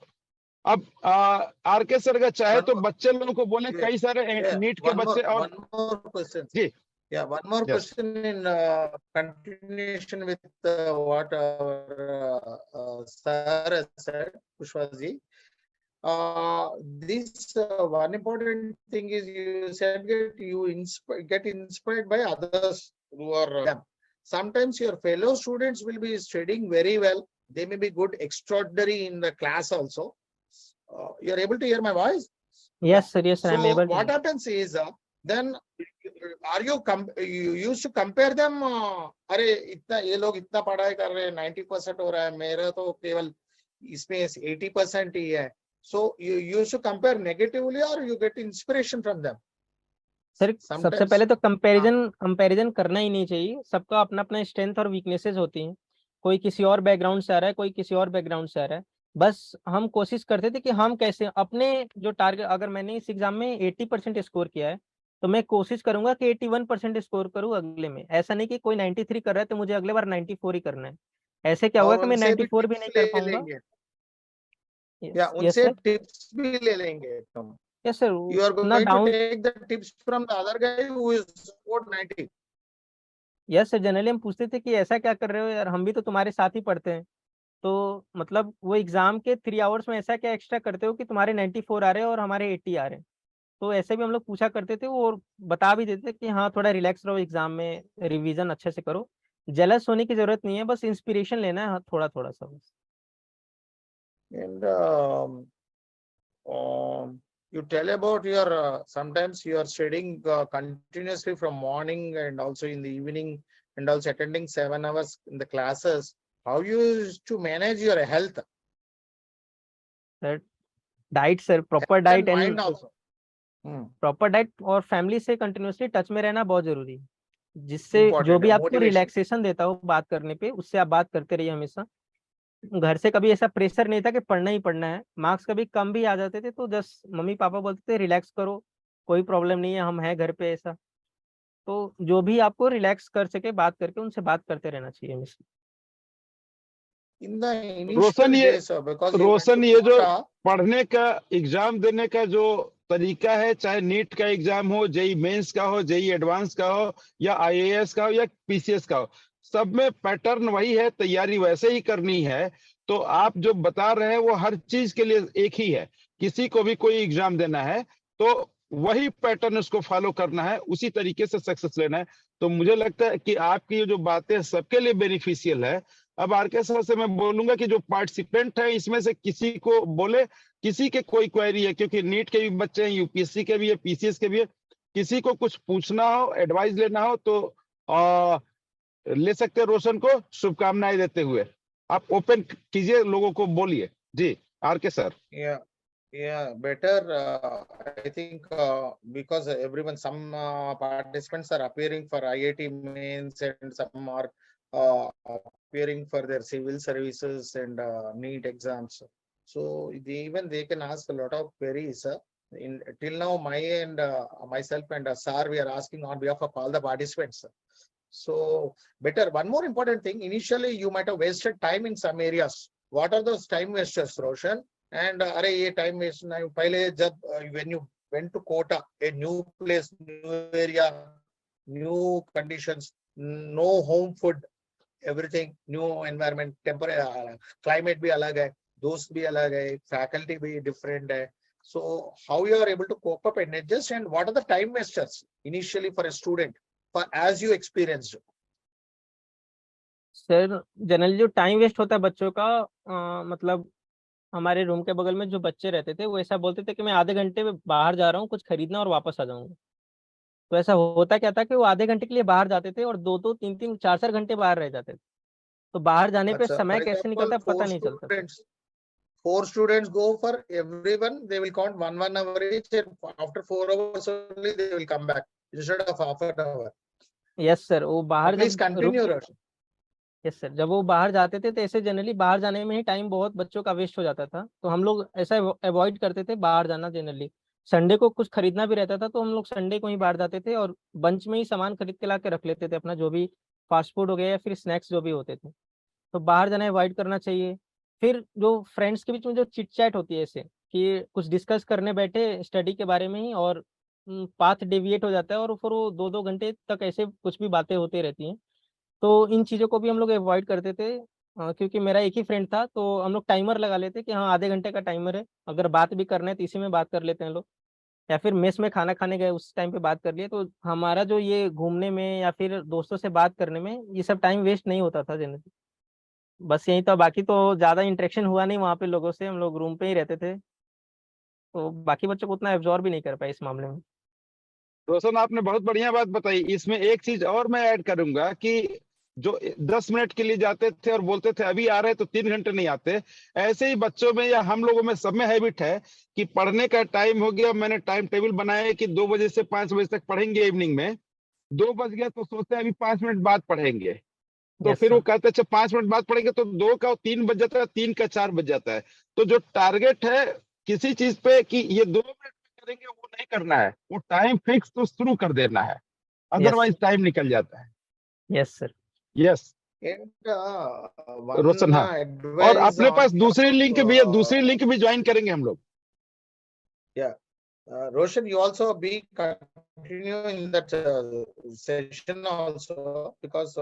अब आर के सर का चाहे One तो more- बच्चे लोगों को बोले, Yeah, कई सारे yeah, नीट के बच्चे और one more question. Ji Yeah, one more Yes. question in continuation with what our sir has said, Pushpaji. This one important thing is you said that you get inspired by others who are them. Sometimes your fellow students will be studying very well. They may be good, extraordinary in the class also. You're able to hear my voice? Yes sir, yes sir, I am So able what happens is then are you used to compare them? अरे इतना ये लोग इतना पढ़ाई कर रहे हैं, 90% हो रहा है, मेरा तो केवल इसमें 80% ही है. So you used to compare negatively or you get inspiration from them? Sir सबसे Sometimes. पहले तो कंपैरिजन करना ही नहीं चाहिए। सबका अपना अपना स्ट्रेंथ और वीकनेसेस होती हैं। कोई किसी और बैकग्राउंड से आ रहा है, कोई किसी और बैकग्राउंड से आ रहा है। बस हम कोशिश करते थे कि हम कैसे अपने जो टारगेट, अगर मैंने इस एग्जाम में 80% स्कोर किया है तो मैं कोशिश करूंगा कि 81% स्कोर करूं अगले में। ऐसा नहीं कि कोई 93 कर रहा है तो मुझे अगले बार 94 ही करना है। ऐसे क्या होगा और कि मैं उनसे भी 94 भी tips नहीं कर ले पाऊंगा। लेंगे. या यस उनसे सर, टिप्स भी ले लेंगे तुम. Yes sir. You are उतना going to down, take the tips from the other guy who is scored 90. Yes sir, generally हम पूछते थे कि ऐसा क्या कर रहे हो यार, हम भी तो तुम्हारे साथ ही पढ़ते हैं। तो मतलब वो एग्जाम के 3 आवर्स में ऐसा क्या एक्स्ट्रा करते हो कि तुम्हारे 94 आ रहे हैं और हमारे 80 आ रहे हैं। तो ऐसे भी हम लोग पूछा करते थे और बता भी देते कि हाँ थोड़ा रिलैक्स रहो, एग्जाम में रिवीजन अच्छे से करो। जेलस होने की जरूरत नहीं है, बस इंस्पिरेशन लेना है, हाँ, थोड़ा थोड़ा सा बस। And you tell about your sometimes you are studying continuously from morning and also in the evening and also attending 7 hours in the classes. How you used to manage your health diet sir, proper and diet mind and also? Proper diet और family से continuously touch में रहना बहुत जरूरी है। जिससे जो Important भी आपको motivation. रिलैक्सेशन देता हो बात करने पे, उससे आप बात करते रहिए हमेशा। घर से कभी ऐसा प्रेशर नहीं था कि पढ़ना ही पढ़ना है। मार्क्स कभी कम भी आ जाते थे तो जस्ट मम्मी पापा बोलते थे रिलैक्स करो, कोई प्रॉब्लम नहीं है, हम हैं घर पे। ऐसा तो जो भी आपको रिलैक्स कर सके बात करके उनसे बात करते रहना चाहिए हमेशा। In the रोशन initial ये days, because you went Roshan to ये जो Kota, पढ़ने का एग्जाम देने का जो तरीका है, चाहे नीट का एग्जाम हो, जेई मेंस का हो, जेई एडवांस का हो, या आईएएस का हो, या पीसीएस का हो, सब में पैटर्न वही है, तैयारी वैसे ही करनी है। तो आप जो बता रहे हैं वो हर चीज के लिए एक ही है। किसी को भी कोई एग्जाम देना है तो वही पैटर्न उसको फॉलो करना है, उसी तरीके से सक्सेस लेना है। तो मुझे लगता है कि आपकी ये जो बातें सबके लिए बेनिफिशियल है। अब आरके सर से मैं बोलूंगा कि जो पार्टिसिपेंट है इसमें से किसी को बोले, किसी के कोई क्वेरी है, क्योंकि नीट के भी बच्चे हैं, यूपीएससी के भी है, पीसीएस के भी है, किसी को कुछ पूछना हो, एडवाइस लेना हो तो ले सकते हैं। रोशन को शुभकामनाएं देते हुए आप ओपन कीजिए, लोगों को बोलिए। जी RK sir. yeah, better. I think because everyone, some participants are appearing for IIT mains and some are appearing for their civil services and NEET exams. So they can ask a lot of queries. Till now, myself and Sir, we are asking on behalf of all the participants. So better. One more important thing. Initially, you might have wasted time in some areas. What are those time wasters, Roshan? And अरे ये time waste ना, पहले जब when you went to Kota, a new place, new area, new conditions, no home food, everything new environment, temporary climate भी अलग है, दोस्त भी अलग है, faculty भी different है. So how you are able to cope up and adjust, and what are the time wasters initially for a student, for as you experienced? Sir generally जो टाइम वेस्ट होता है बच्चों का, मतलब हमारे रूम के बगल में जो बच्चे रहते थे वो ऐसा बोलते थे कि मैं आधे घंटे में बाहर जा रहा हूँ कुछ खरीदना और वापस आ जाऊंगा। तो ऐसा होता क्या था कि वो आधे घंटे के लिए बाहर जाते थे और 2-2, 3-3, 4-4 घंटे बाहर रह जाते थे। तो बाहर जाने पे For समय कैसे example, निकलता पता नहीं चलता था। four students go for everyone, they will count 1 hour each, and after 4 hours only they will come back instead of half an hour. Yes sir, वो बाहर Please जब continue, Roshan. यस सर, जब वो बाहर जाते थे तो ऐसे जनरली बाहर जाने में ही टाइम बहुत बच्चों का वेस्ट हो जाता था। तो हम लोग ऐसा अवॉइड करते थे बाहर जाना जनरली। संडे को कुछ खरीदना भी रहता था तो हम लोग संडे को ही बाहर जाते थे और बंच में ही सामान खरीद के ला के रख लेते थे अपना, जो भी फास्ट फूड हो गया या फिर स्नैक्स जो भी होते थे। तो बाहर जाना अवॉइड करना चाहिए। फिर जो फ्रेंड्स के बीच में जो चिट चैट होती है ऐसे कि कुछ डिस्कस करने बैठे स्टडी के बारे में ही और पाथ डेविएट हो जाता है और फिर वो 2-2 घंटे तक ऐसे कुछ भी बातें होती रहती हैं। तो इन चीज़ों को भी हम लोग अवॉइड करते थे। क्योंकि मेरा एक ही फ्रेंड था तो हम लोग टाइमर लगा लेते कि हाँ आधे घंटे का टाइमर है, अगर बात भी करना है तो इसी में बात कर लेते हैं लोग। या फिर मेस में खाना खाने गए उस टाइम पे बात कर लिए, तो हमारा जो ये घूमने में या फिर दोस्तों से बात करने में ये सब टाइम वेस्ट नहीं होता था जनरली। बस यही था, बाकी तो ज्यादा इंटरेक्शन हुआ नहीं वहाँ पे लोगों से, हम लोग रूम पे ही रहते थे तो बाकी बच्चों को उतना एब्जॉर्ब भी नहीं कर पाए इस मामले में। रोशन, आपने बहुत बढ़िया बात बताई। इसमें एक चीज और मैं ऐड करूंगा कि जो 10 मिनट के लिए जाते थे और बोलते थे अभी आ रहे हैं तो 3 घंटे नहीं आते, ऐसे ही बच्चों में या हम लोगों में सब में हैबिट है कि पढ़ने का टाइम हो गया, मैंने टाइम टेबल बनाया है कि 2 बजे से 5 बजे तक पढ़ेंगे इवनिंग में। 2 बज गया तो सोचते हैं अभी 5 मिनट बाद पढ़ेंगे, तो यस फिर वो सर। कहते हैं अच्छा 5 मिनट बाद पढ़ेंगे, तो 2 का 3 बज जाता है, 3 का 4 बज जाता है। तो जो टारगेट है किसी चीज पे कि ये 2 मिनट में करेंगे, वो नहीं करना है, वो टाइम फिक्स तो शुरू कर देना है, यस। अदरवाइज टाइम निकल जाता है। Yes sir. Yes And one रोशन, हाँ। और advice अपने on पास top दूसरी of लिंक भी है, दूसरी लिंक भी ज्वाइन करेंगे हम लोग। yeah. Roshan, you also be continue in that session also because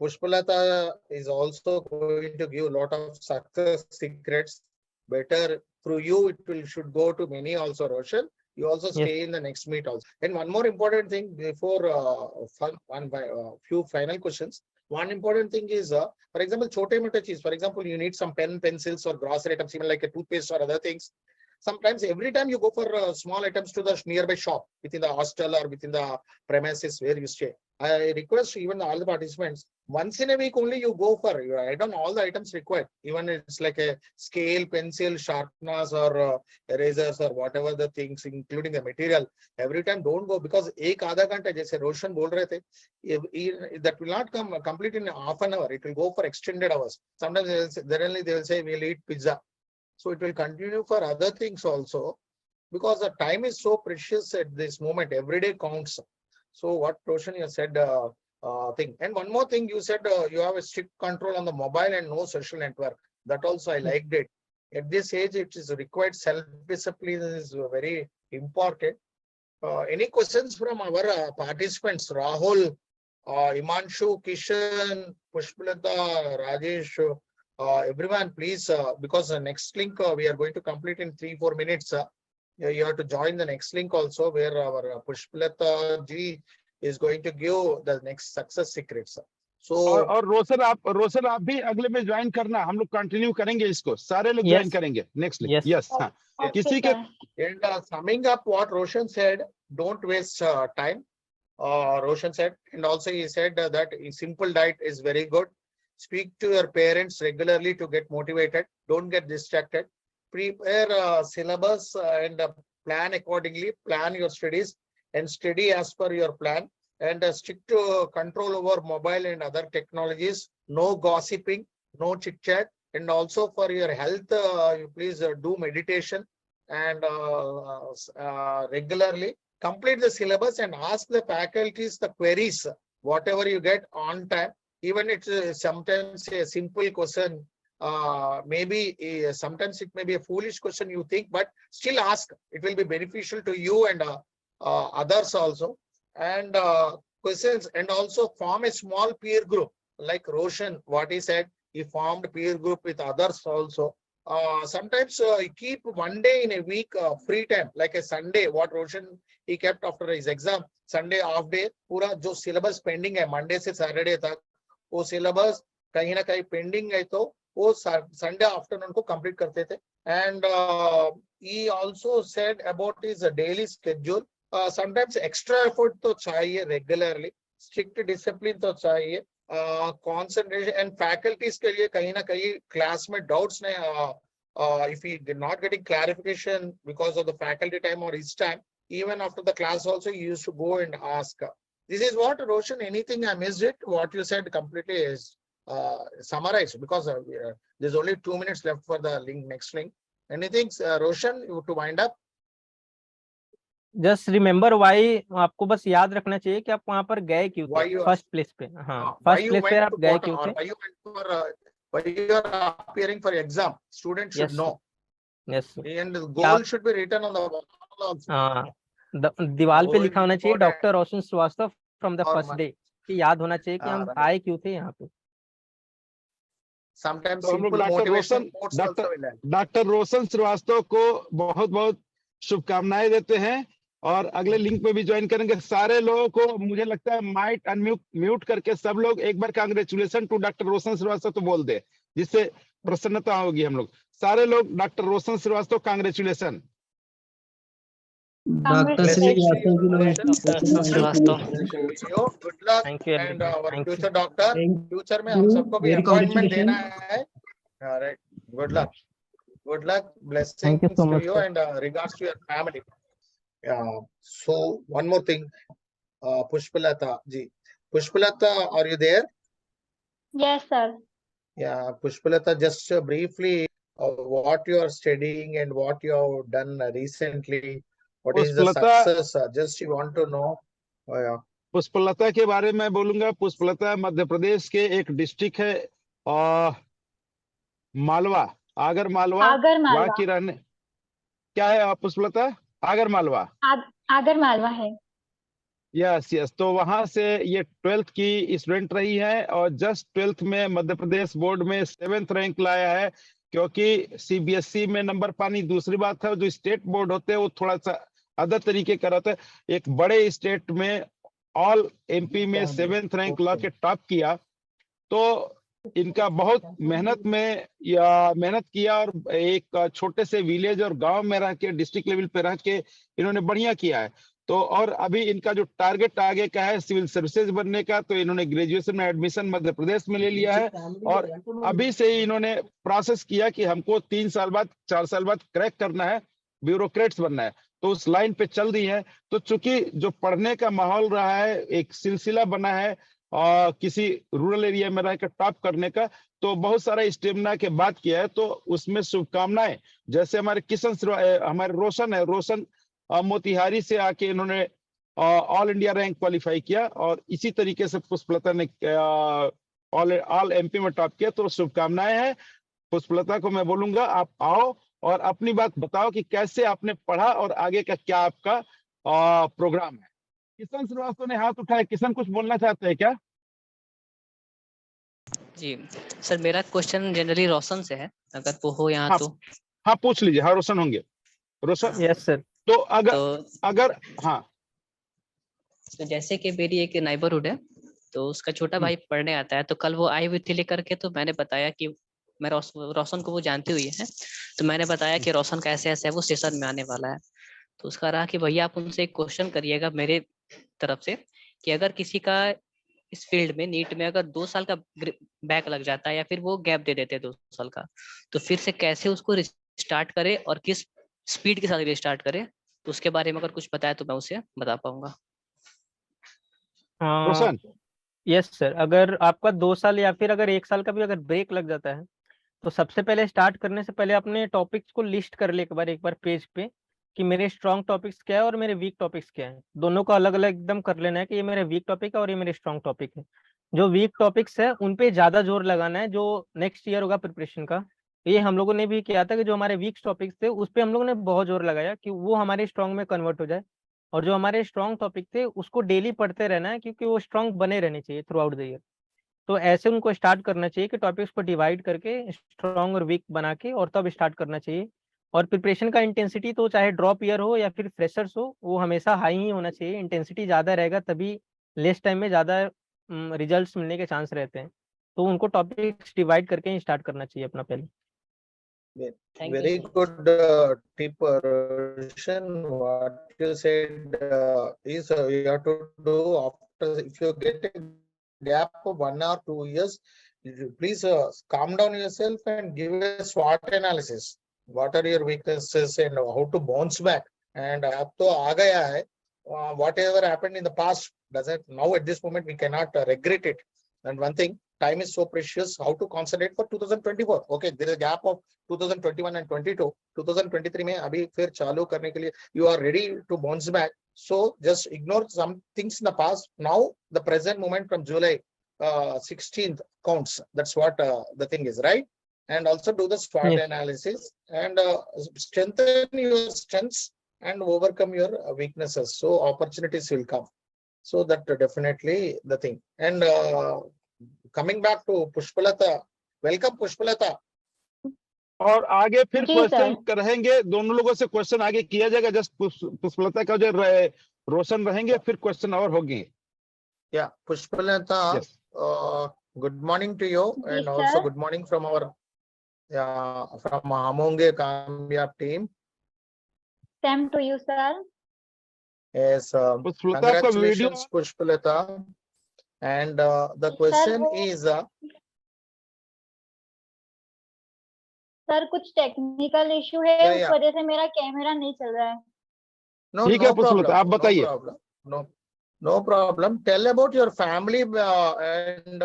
Pushpalata is also going to give a lot of success secrets. Better through you, it will should go to many also, Roshan. You also Yes. stay in the next meet also. And one more important thing before few final questions. One important thing is, for example, chote mote cheez. For example, you need some pen, pencils, or grocery items, even like a toothpaste or other things. Sometimes every time you go for small items to the nearby shop within the hostel or within the premises where you stay, I request even all the participants, once in a week only you go for, you write down all the items required, even it's like a scale, pencil, sharpeners or erasers or whatever the things, including the material. Every time don't go, because ek aadha ghanta, jaise Roshan bol rahe the, that will not come complete in half an hour. It will go for extended hours. Sometimes they will say we'll eat pizza. So it will continue for other things also, because the time is so precious at this moment. Every day counts. So what Roshan you said thing. And one more thing you said, you have a strict control on the mobile and no social network. That also I liked it. At this age, it is required self-discipline is very important. Any questions from our participants? Rahul, Imanshu, Kishan, Pushpalata, Rajesh, everyone, please, because the next link we are going to complete in 3-4 minutes. You have to join the next link also, where our Pushpalata ji is going to give the next success secrets. So और रोशन आप भी अगले में join करना, हम लोग continue करेंगे इसको, सारे लोग Yes. ज्वाइन करेंगे नेक्स्ट लिंक। Yes. यस, हाँ। किसी के and summing up what Roshan said, don't waste time. Roshan said, and also he said that a simple diet is very good. Speak to your parents regularly to get motivated. Don't get distracted. Prepare syllabus and plan accordingly. Plan your studies and study as per your plan. And stick to control over mobile and other technologies. No gossiping, no chit chat. And also for your health, you please do meditation and regularly. Complete the syllabus and ask the faculties the queries, whatever you get on time. Even it's sometimes a simple question, maybe sometimes it may be a foolish question you think, but still ask. It will be beneficial to you and others also. And questions, and also form a small peer group. Like Roshan, what he said, he formed peer group with others also. Sometimes keep one day in a week free time, like a Sunday. What Roshan he kept after his exam, Sunday half day, पूरा जो syllabus pending है Monday से Saturday तक, वो syllabus कहीं ना कहीं pending है, तो वो Sunday afternoon को complete करते थे. And he also said about his daily schedule. Sometimes extra effort तो चाहिए regularly, strict discipline तो चाहिए, concentration and faculties के लिए कहीं ना कहीं class में doubts नहीं, if he did not getting clarification because of the faculty time or his time, even after the class also you used to go and ask. This is what, Roshan, anything I missed it? What you said completely is summarized, because there's only 2 minutes left for the link, next link. Anything, Roshan, you to wind up? Just remember why, आपको बस याद रखना चाहिए कि आप वहां पर गए क्यों Why थे you are- फर्स्ट प्लेस पे। हाँ, Why फर्स्ट you प्लेस पे went आप to गए bottom, क्यों or थे? why you went for, why you are appearing for exam? Students should Yes, know, yes, and the आप- goal should be written on the wall also. हाँ, दीवार पे How लिखा होना चाहिए important doctor Roshan Shrivastava from the or first day, कि याद होना चाहिए कि हम right. आए क्यों थे यहाँ पे। Sometimes तो हम लोग simple doctor motivation Roshan quotes also doctor will help. Doctor Roshan Srivastava को बहुत बहुत शुभकामनाएं देते हैं, और अगले लिंक पे भी ज्वाइन करेंगे। सारे लोगों को मुझे लगता है माइट अनम्यूट म्यूट करके सब लोग एक बार congratulation to doctor Roshan Srivastava तो बोल दे, जिससे प्रसन्नता होगी। हम लोग सारे लोग doctor Roshan Shrivastava congratulation. Doctor Shrivastava की doctor Shrivastava, You good luck, thank you and our thank future doctor, future में हम सबको भी Very appointment देना congratulations. है। All right, good luck, blessings Thank you so to much, you, sir. and regards to your family. So one more thing, Pushpalata ji, Pushpalata, are you there? Yes, sir. Yeah, Pushpalata, just briefly, what you are studying and what you have done recently, what is the Pushpalata- success? Just you want to know. Yeah. Pushpalata के बारे में बोलूंगा। पुष्पलता मध्य प्रदेश के एक district है, और मालवा, आगर मालवा, आगर वहाँ मालवा, की रहने, क्या है आप पुष्पलता? आगर मालवा, आगर मालवा है। Yes yes. तो वहां से ये 12th की स्टूडेंट रही है, और जस्ट 12th में मध्य प्रदेश बोर्ड में 7th रैंक लाया है। क्योंकि सीबीएसई में नंबर पानी दूसरी बात है, जो स्टेट बोर्ड होते हैं वो थोड़ा सा अदर तरीके का रहता है। एक बड़े स्टेट में ऑल एमपी में 7th रैंक ला के टॉप किया, तो इनका बहुत मेहनत किया, और एक छोटे से विलेज और गांव में रह के डिस्ट्रिक्ट लेवल पे रह के इन्होंने बढ़िया किया है। तो और अभी इनका जो टारगेट आगे का है सिविल सर्विसेज बनने का, तो इन्होंने ग्रेजुएशन में एडमिशन मध्य प्रदेश में ले लिया है, और अभी से ही इन्होंने प्रोसेस किया कि हमको 3 साल बाद 4 साल बाद क्रैक करना है, ब्यूरोक्रेट्स बनना है, तो उस लाइन पे चल दी है। तो चूंकि जो पढ़ने का माहौल रहा है, एक सिलसिला बना है और किसी रूरल एरिया में रहकर टॉप करने का, तो बहुत सारा स्टेमिना के बाद किया है, तो उसमें शुभकामनाएं। जैसे हमारे रोशन है, रोशन मोतिहारी से आके इन्होंने ऑल इंडिया रैंक क्वालिफाई किया, और इसी तरीके से पुष्पलता ने ऑल एमपी में टॉप किया। तो शुभकामनाएं हैं पुष्पलता को। मैं बोलूंगा आप आओ और अपनी बात बताओ कि कैसे आपने पढ़ा और आगे का क्या आपका प्रोग्राम है। किशन श्रीवास्तव ने हाथ उठाया, किशन कुछ बोलना चाहते हैं क्या? जी सर, मेरा क्वेश्चन जनरली रोशन से है, अगर वो हो यहाँ हाँ, तो। हाँ पूछ लीजिए। हाँ रोशन होंगे, रोशन। Yes sir. तो अगर हाँ, तो जैसे कि मेरी एक नाइबरहुड है, तो उसका छोटा भाई पढ़ने आता है, तो कल वो आई हुई थी लेकर के, तो मैंने बताया कि मैं रोशन को वो जानती हुई है, तो मैंने बताया कि रोशन कैसे ऐसे है, वो स्टेशन में आने वाला है। तो उसका रहा कि भैया आप उनसे एक क्वेश्चन करिएगा मेरे तरफ से, कि अगर किसी का इस फील्ड में नीट में अगर 2 साल का बैक लग जाता है, या फिर वो गैप दे देते हैं 2 साल का, तो फिर से कैसे उसको रिस्टार्ट करे और किस स्पीड के साथ रिस्टार्ट करे, तो उसके बारे में अगर कुछ बताया तो मैं उसे बता पाऊंगा। रोशन। यस सर, अगर आपका 2 साल या फिर अगर 1 साल का भी अगर ब्रेक लग जाता है, तो सबसे पहले स्टार्ट करने से पहले अपने टॉपिक्स को लिस्ट कर ले एक बार पेज पे, कि मेरे स्ट्रॉन्ग टॉपिक्स क्या है और मेरे वीक टॉपिक्स क्या है। दोनों को अलग अलग एकदम कर लेना है कि ये मेरे वीक टॉपिक है और ये मेरे स्ट्रॉन्ग टॉपिक है। जो वीक टॉपिक्स है उन पे ज्यादा जोर लगाना है, जो नेक्स्ट ईयर होगा प्रिपरेशन का। ये हम लोगों ने भी किया था कि जो हमारे वीक टॉपिक्स थे उस पर हम लोगों ने बहुत जोर लगाया कि वो हमारे स्ट्रॉन्ग में कन्वर्ट हो जाए, और जो हमारे स्ट्रॉन्ग टॉपिक थे उसको डेली पढ़ते रहना है, क्योंकि वो स्ट्रॉन्ग बने रहने चाहिए थ्रू आउट द ईयर। तो ऐसे उनको स्टार्ट करना चाहिए कि टॉपिक्स को डिवाइड करके स्ट्रॉन्ग और वीक बना के, और तब स्टार्ट करना चाहिए। और प्रिपरेशन का इंटेंसिटी तो चाहे ड्रॉप ईयर हो या फिर फ्रेशर्स हो, वो हमेशा हाई ही होना चाहिए। इंटेंसिटी ज़्यादा रहेगा तभी लेस टाइम में ज़्यादा रिजल्ट्स मिलने के चांस रहते हैं। तो उनको टॉपिक्स डिवाइड करके ही स्टार्ट करना चाहिए अपना पहले। Very good tip, Roshan. What you said is you have to do after, if you get a gap of 1 or 2 years, please calm down yourself and give a SWOT analysis. What are your weaknesses and how to bounce back? And अब तो आ गया है, whatever happened in the past doesn't, now at this moment we cannot regret it. And one thing, time is so precious. How to concentrate for 2024? Okay, there is a gap of 2021 and 22. 2023 में अभी फिर चालू करने के लिए you are ready to bounce back. So just ignore some things in the past. Now the present moment from July 16th counts. That's what the thing is, right? And also do the SWOT Yes. analysis and strengthen your strengths and overcome your weaknesses. So opportunities will come. So that definitely the thing. And coming back to Pushpalata, welcome Pushpalata. और आगे फिर जी, question sir. रहेंगे, दोनों लोगों से question आगे किया जाएगा। जस्ट पुष्पलता का जो रोशन रहेंगे, फिर क्वेश्चन और होंगे। Yeah, Pushpalata, Yes. good morning to you, Yes, and also sir. good morning from our from Amonge Kamyab team. Same to you, sir. Yes, Pushpalata आपका video congratulations Pushpalata. And the Sir, question वो is sir कुछ technical issue है, Yeah, उस yeah. वजह से मेरा camera नहीं चल रहा है। no, ठीक है no पुष्पलता, problem, आप no बताइए। problem, no problem. Tell about your family and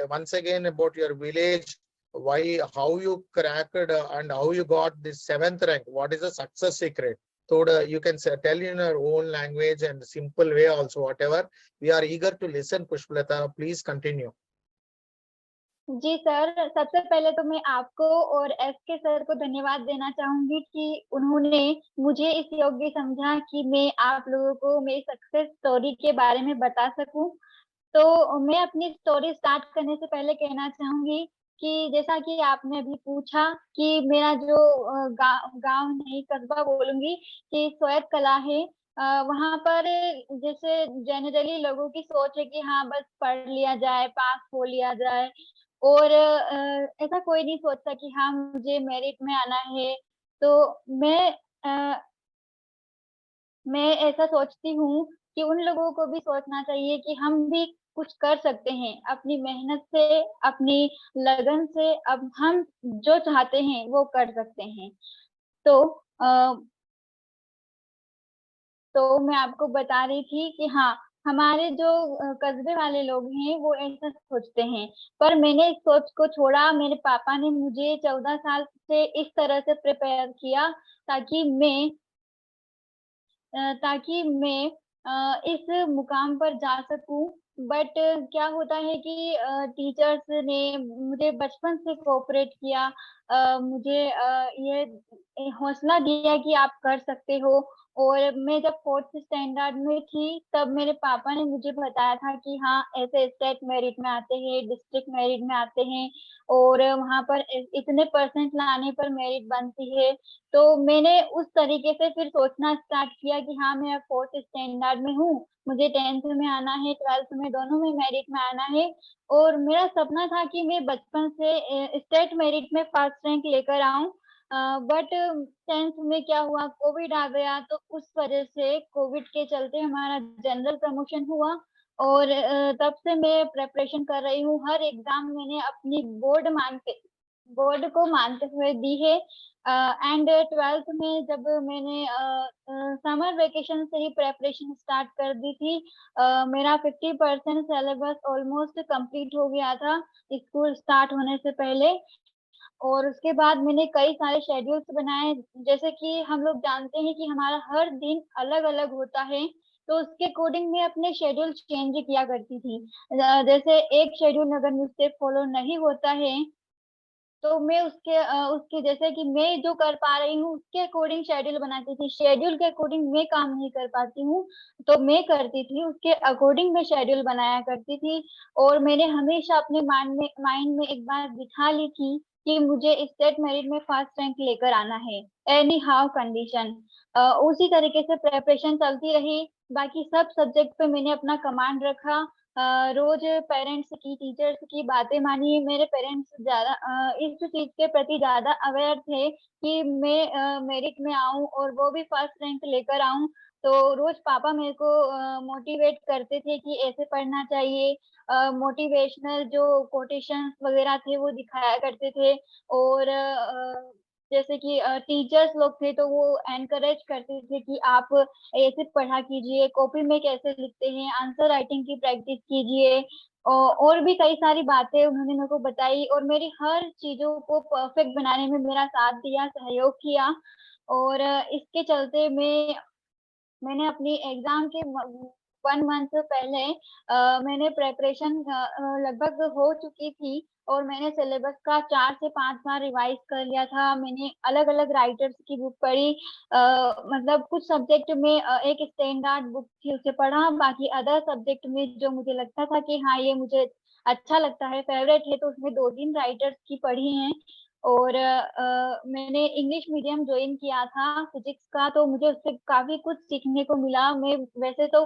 once again about your village, why, how you cracked and how you got this 7th rank. What is the success secret? So you can say, tell in your own language and simple way also, whatever. We are eager to listen, Pushpalata. Please continue. जी sir, सबसे पहले तो मैं आपको और SK sir को धन्यवाद देना चाहूंगी कि उन्होंने मुझे इस योग्य समझा कि मैं आप लोगों को मेरी सक्सेस स्टोरी के बारे में बता सकूं। तो मैं अपनी स्टोरी स्टार्ट करने से पहले कहना चाहूंगी कि जैसा कि आपने अभी पूछा कि मेरा जो गांव नहीं कस्बा बोलूंगी कि स्वायत्त कला है, वहां पर जैसे जनरली लोगों की सोच है कि हाँ बस पढ़ लिया जाए, पास हो लिया जाए, और ऐसा कोई नहीं सोचता कि हाँ मुझे मेरिट में आना है। तो मैं अ, मैं ऐसा सोचती हूँ कि उन लोगों को भी सोचना चाहिए कि हम भी कुछ कर सकते हैं अपनी मेहनत से, अपनी लगन से। अब हम जो चाहते हैं वो कर सकते हैं। तो मैं आपको बता रही थी कि हाँ, हमारे जो कस्बे वाले लोग हैं वो ऐसा सोचते हैं, पर मैंने इस सोच को छोड़ा। मेरे पापा ने मुझे 14 साल से इस तरह से प्रिपेयर किया ताकि मैं इस मुकाम पर जा सकूं। बट क्या होता है कि टीचर्स ने मुझे बचपन से कोऑपरेट किया, मुझे ये हौसला दिया कि आप कर सकते हो। और मैं जब 4th स्टैंडर्ड में थी तब मेरे पापा ने मुझे बताया था कि हाँ ऐसे स्टेट मेरिट में आते हैं, डिस्ट्रिक्ट मेरिट में आते हैं, और वहाँ पर इतने % लाने पर मेरिट बनती है। तो मैंने उस तरीके से फिर सोचना स्टार्ट किया कि हाँ मैं अब 4th स्टैंडर्ड में हूँ, मुझे 10th में आना है, 12th में, दोनों में मेरिट में आना है। और मेरा सपना था कि मैं बचपन से स्टेट मेरिट में फर्स्ट रैंक लेकर आऊं। बट 10th में क्या हुआ, कोविड आ गया, तो उस वजह से कोविड के चलते हमारा जनरल प्रमोशन हुआ। और तब से मैं प्रेपरेशन कर रही हूँ। हर एग्जाम मैंने अपनी बोर्ड को मानते हुए दी है। एंड 12th में जब मैंने समर वेकेशन से ही प्रेपरेशन स्टार्ट कर दी थी, मेरा 50% सिलेबस ऑलमोस्ट कंप्लीट हो गया था स्कूल स्टार्ट होने से पहले। और उसके बाद मैंने कई सारे शेड्यूल्स बनाए। जैसे कि हम लोग जानते हैं कि हमारा हर दिन अलग-अलग होता है, तो उसके अकॉर्डिंग मैं अपने शेड्यूल चेंज किया करती थी। जैसे एक शेड्यूल अगर मुझसे फॉलो नहीं होता है, तो मैं उसके जैसे कि मैं जो कर पा रही हूँ उसके अकॉर्डिंग शेड्यूल बनाती थी। शेड्यूल के अकॉर्डिंग मैं काम नहीं कर पाती हूँ, तो मैं करती थी उसके अकॉर्डिंग मैं शेड्यूल बनाया करती थी। और मैंने हमेशा अपने माइंड में एक बात बिठा ली थी कि मुझे स्टेट मेरिट में फर्स्ट रैंक लेकर आना है, एनी हाउ कंडीशन। उसी तरीके से प्रिपरेशन चलती रही। बाकी सब सब्जेक्ट पे मैंने अपना कमांड रखा। रोज पेरेंट्स की, टीचर्स की बातें मानी। मेरे पेरेंट्स ज्यादा इस चीज के प्रति ज्यादा अवेयर थे कि मैं मेरिट में आऊं और वो भी फर्स्ट रैंक लेकर आऊं। तो रोज पापा मेरे को मोटिवेट करते थे कि ऐसे पढ़ना चाहिए। मोटिवेशनल जो कोटेशंस वगैरह थे वो दिखाया करते थे। और जैसे कि टीचर्स लोग थे तो वो एनकरेज करते थे कि आप ऐसे पढ़ा कीजिए, कॉपी में कैसे लिखते हैं, आंसर राइटिंग की प्रैक्टिस कीजिए। और भी कई सारी बातें उन्होंने मेरे को बताई और मेरी हर चीजों को परफेक्ट बनाने में मेरा साथ दिया, सहयोग किया। और इसके चलते मैंने अपनी एग्जाम के 1 मंथ पहले मैंने प्रेपरेशन लगभग हो चुकी थी और मैंने सिलेबस का 4 से 5 बार रिवाइज कर लिया था। मैंने अलग अलग राइटर्स की बुक पढ़ी, मतलब कुछ सब्जेक्ट में एक स्टैंडर्ड बुक थी उसे पढ़ा, बाकी अदर सब्जेक्ट में जो मुझे लगता था कि हाँ ये मुझे अच्छा लगता है, फेवरेट है, तो उसमें 2-3 राइटर्स की पढ़ी हैं। और मैंने इंग्लिश मीडियम ज्वाइन किया था फिजिक्स का, तो मुझे उससे काफी कुछ सीखने को मिला। मैं वैसे तो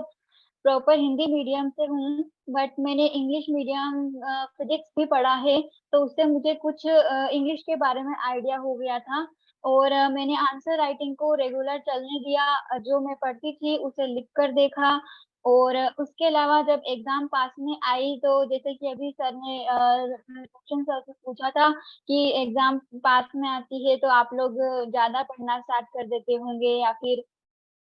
प्रॉपर हिंदी मीडियम से हूँ, बट मैंने इंग्लिश मीडियम फिजिक्स भी पढ़ा है, तो उससे मुझे कुछ इंग्लिश के बारे में आइडिया हो गया था। और मैंने आंसर राइटिंग को रेगुलर चलने दिया, जो मैं पढ़ती थी उसे लिख कर देखा। और उसके अलावा जब एग्जाम पास में आई, तो जैसे कि अभी सर ने क्वेश्चन सर से पूछा था कि एग्जाम पास में आती है तो आप लोग ज्यादा पढ़ना स्टार्ट कर देते होंगे, या फिर